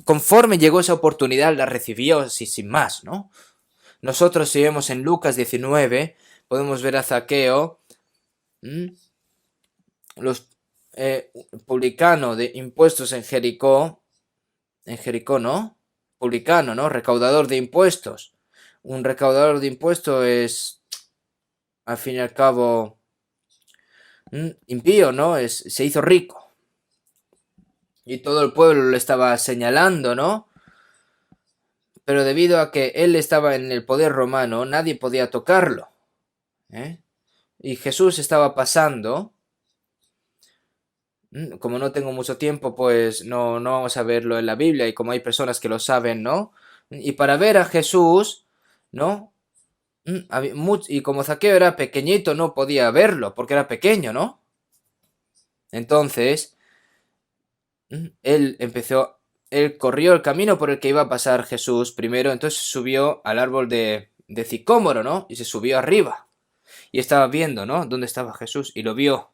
conforme llegó esa oportunidad, la recibió así sin más, ¿no? Nosotros, si vemos en Lucas 19, podemos ver a Zaqueo, los publicano de impuestos en Jericó, ¿no? Publicano, ¿no? Recaudador de impuestos. Un recaudador de impuestos es, al fin y al cabo, impío, ¿no? Se hizo rico. Y todo el pueblo lo estaba señalando, ¿no? Pero debido a que él estaba en el poder romano, nadie podía tocarlo. Y Jesús estaba pasando. Como no tengo mucho tiempo, pues no vamos a verlo en la Biblia, y como hay personas que lo saben, ¿no? Y para ver a Jesús, ¿no? Y como Zaqueo era pequeñito, no podía verlo, porque era pequeño, ¿no? Entonces, él corrió el camino por el que iba a pasar Jesús primero, entonces subió al árbol de sicómoro, ¿no? Y se subió arriba. Y estaba viendo, ¿no? Dónde estaba Jesús, y lo vio.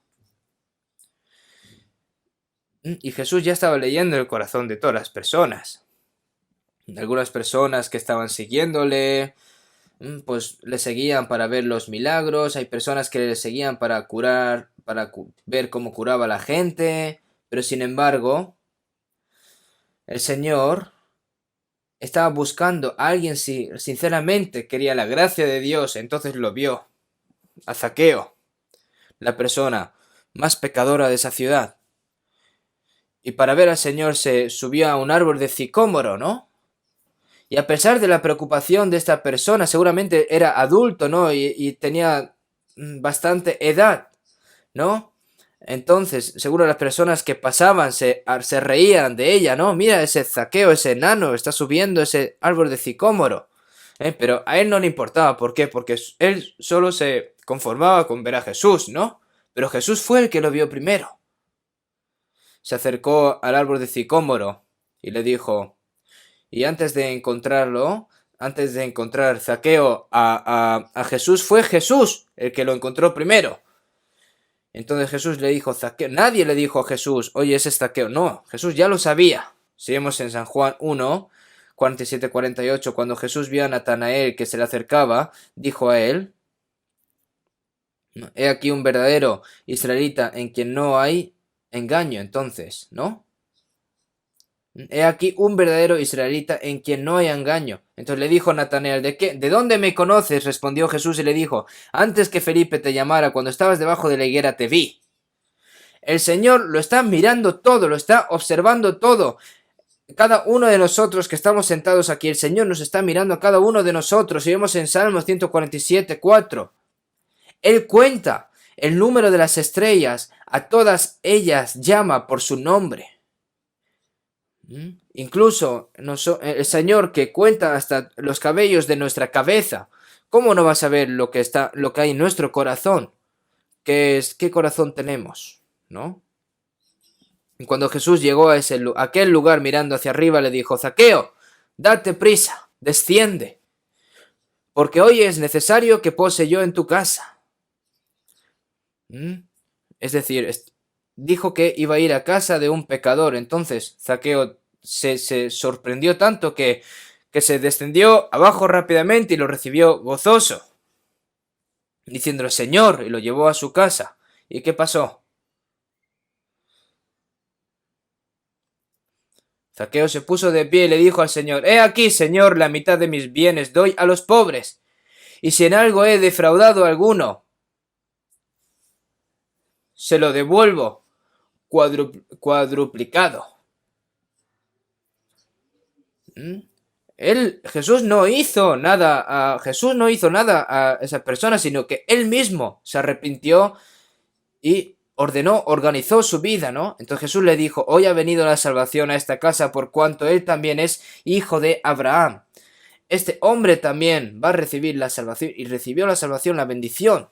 Y Jesús ya estaba leyendo el corazón de todas las personas. Algunas personas que estaban siguiéndole, pues le seguían para ver los milagros. Hay personas que le seguían para curar, ver cómo curaba a la gente. Pero sin embargo, el Señor estaba buscando a alguien si sinceramente quería la gracia de Dios. Entonces lo vio a Zaqueo, la persona más pecadora de esa ciudad. Y para ver al Señor se subió a un árbol de sicómoro, ¿no? Y a pesar de la preocupación de esta persona, seguramente era adulto, ¿no? Y tenía bastante edad, ¿no? Entonces, seguro las personas que pasaban se reían de ella, ¿no? Mira ese Zaqueo, ese enano, está subiendo ese árbol de sicómoro. Pero a él no le importaba. ¿Por qué? Porque él solo se conformaba con ver a Jesús, ¿no? Pero Jesús fue el que lo vio primero. Se acercó al árbol de sicómoro y le dijo, y antes de encontrar Zaqueo a Jesús, fue Jesús el que lo encontró primero. Entonces Jesús le dijo, Zaqueo, nadie le dijo a Jesús, oye, ese es Zaqueo. No, Jesús ya lo sabía. Si vemos en San Juan 1, 47-48, cuando Jesús vio a Natanael que se le acercaba, dijo a él, he aquí un verdadero israelita en quien no hay engaño, entonces, ¿no? He aquí un verdadero israelita en quien no hay engaño. Entonces le dijo Natanael, ¿de dónde me conoces? Respondió Jesús y le dijo, antes que Felipe te llamara, cuando estabas debajo de la higuera te vi. El Señor lo está mirando todo, lo está observando todo. Cada uno de nosotros que estamos sentados aquí, el Señor nos está mirando a cada uno de nosotros. Y vemos en Salmos 147:4. Él cuenta el número de las estrellas, a todas ellas llama por su nombre. Incluso el Señor que cuenta hasta los cabellos de nuestra cabeza, ¿cómo no va a saber lo que hay en nuestro corazón? ¿Qué corazón tenemos? ¿No? Y cuando Jesús llegó a aquel lugar mirando hacia arriba, le dijo, Zaqueo, date prisa, desciende, porque hoy es necesario que pose yo en tu casa. Es decir, dijo que iba a ir a casa de un pecador. Entonces Zaqueo se sorprendió tanto que se descendió abajo rápidamente y lo recibió gozoso, diciéndole, Señor, y lo llevó a su casa. ¿Y qué pasó? Zaqueo se puso de pie y le dijo al Señor, he aquí, Señor, la mitad de mis bienes doy a los pobres, y si en algo he defraudado a alguno, se lo devuelvo cuadruplicado. Jesús no hizo nada a esa persona, sino que él mismo se arrepintió y organizó su vida, ¿no? Entonces Jesús le dijo, hoy ha venido la salvación a esta casa por cuanto él también es hijo de Abraham. Este hombre también va a recibir la salvación y recibió la salvación, la bendición.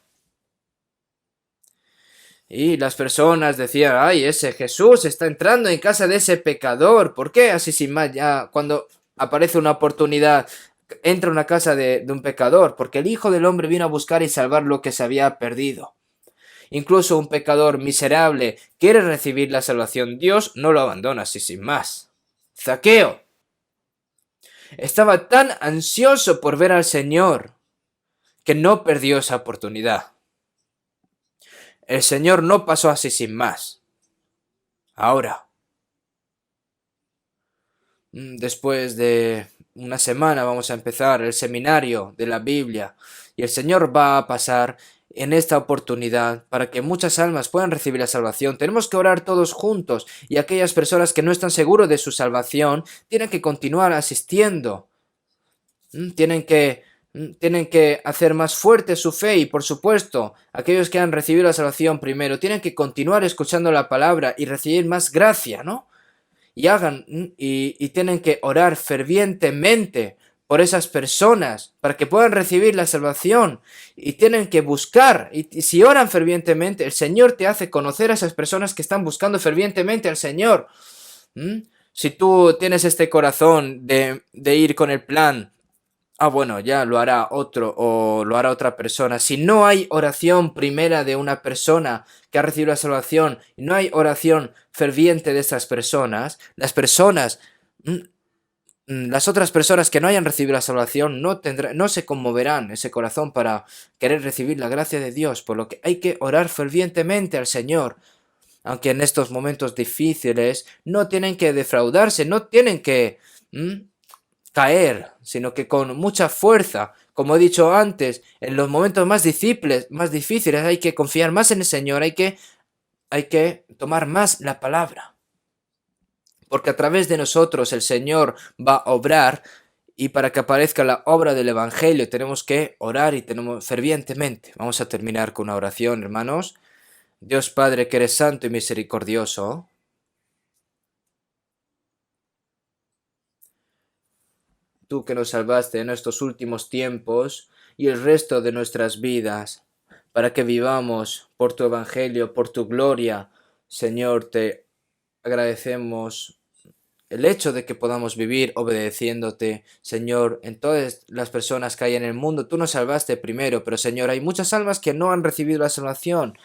Y las personas decían, ay, ese Jesús está entrando en casa de ese pecador. ¿Por qué? Así sin más, ya cuando aparece una oportunidad, entra a una casa de un pecador, porque el Hijo del Hombre vino a buscar y salvar lo que se había perdido. Incluso un pecador miserable quiere recibir la salvación. Dios no lo abandona así sin más. Zaqueo estaba tan ansioso por ver al Señor que no perdió esa oportunidad. El Señor no pasó así sin más. Ahora, después de una semana vamos a empezar el seminario de la Biblia y el Señor va a pasar en esta oportunidad para que muchas almas puedan recibir la salvación. Tenemos que orar todos juntos y aquellas personas que no están seguros de su salvación tienen que continuar asistiendo. Tienen que hacer más fuerte su fe y, por supuesto, aquellos que han recibido la salvación primero tienen que continuar escuchando la palabra y recibir más gracia, ¿no? Y tienen que orar fervientemente por esas personas para que puedan recibir la salvación y tienen que buscar y si oran fervientemente el Señor te hace conocer a esas personas que están buscando fervientemente al Señor. Si tú tienes este corazón de ir con el plan, bueno, ya lo hará otro o lo hará otra persona. Si no hay oración primera de una persona que ha recibido la salvación, y no hay oración ferviente de estas personas, las otras personas que no hayan recibido la salvación no se conmoverán ese corazón para querer recibir la gracia de Dios, por lo que hay que orar fervientemente al Señor. Aunque en estos momentos difíciles no tienen que defraudarse, no tienen que caer, sino que con mucha fuerza, como he dicho antes, en los momentos más difíciles hay que confiar más en el Señor, hay que tomar más la palabra. Porque a través de nosotros el Señor va a obrar y para que aparezca la obra del Evangelio tenemos que orar y tenemos fervientemente. Vamos a terminar con una oración, hermanos. Dios Padre, que eres santo y misericordioso, tú que nos salvaste en estos últimos tiempos y el resto de nuestras vidas, para que vivamos por tu Evangelio, por tu gloria. Señor, te agradecemos el hecho de que podamos vivir obedeciéndote, Señor, en todas las personas que hay en el mundo. Tú nos salvaste primero, pero Señor, hay muchas almas que no han recibido la salvación.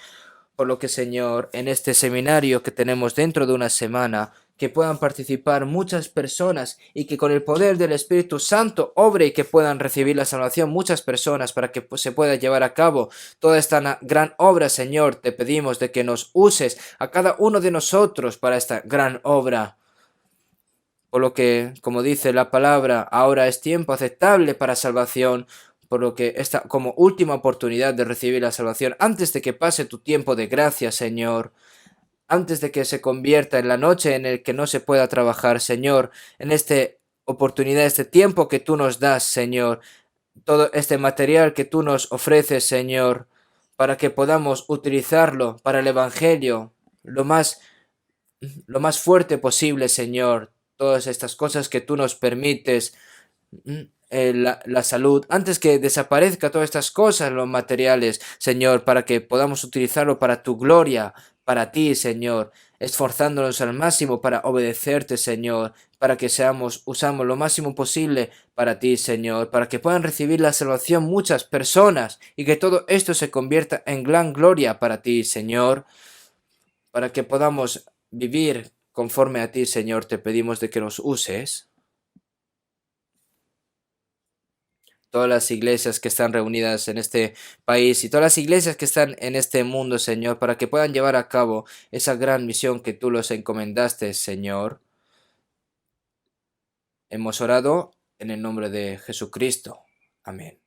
Por lo que, Señor, en este seminario que tenemos dentro de una semana, que puedan participar muchas personas y que con el poder del Espíritu Santo obre y que puedan recibir la salvación muchas personas para que se pueda llevar a cabo toda esta gran obra, Señor. Te pedimos de que nos uses a cada uno de nosotros para esta gran obra. Por lo que, como dice la palabra, ahora es tiempo aceptable para salvación, por lo que esta como última oportunidad de recibir la salvación, antes de que pase tu tiempo de gracia, Señor, antes de que se convierta en la noche en el que no se pueda trabajar, Señor, en esta oportunidad, este tiempo que tú nos das, Señor, todo este material que tú nos ofreces, Señor, para que podamos utilizarlo para el Evangelio, lo más fuerte posible, Señor, todas estas cosas que tú nos permites, la salud, antes que desaparezca todas estas cosas, los materiales, Señor, para que podamos utilizarlo para tu gloria, para ti, Señor, esforzándonos al máximo para obedecerte, Señor, para que usamos lo máximo posible para ti, Señor, para que puedan recibir la salvación muchas personas y que todo esto se convierta en gran gloria para ti, Señor, para que podamos vivir conforme a ti, Señor, te pedimos de que nos uses. Todas las iglesias que están reunidas en este país y todas las iglesias que están en este mundo, Señor, para que puedan llevar a cabo esa gran misión que tú los encomendaste, Señor. Hemos orado en el nombre de Jesucristo. Amén.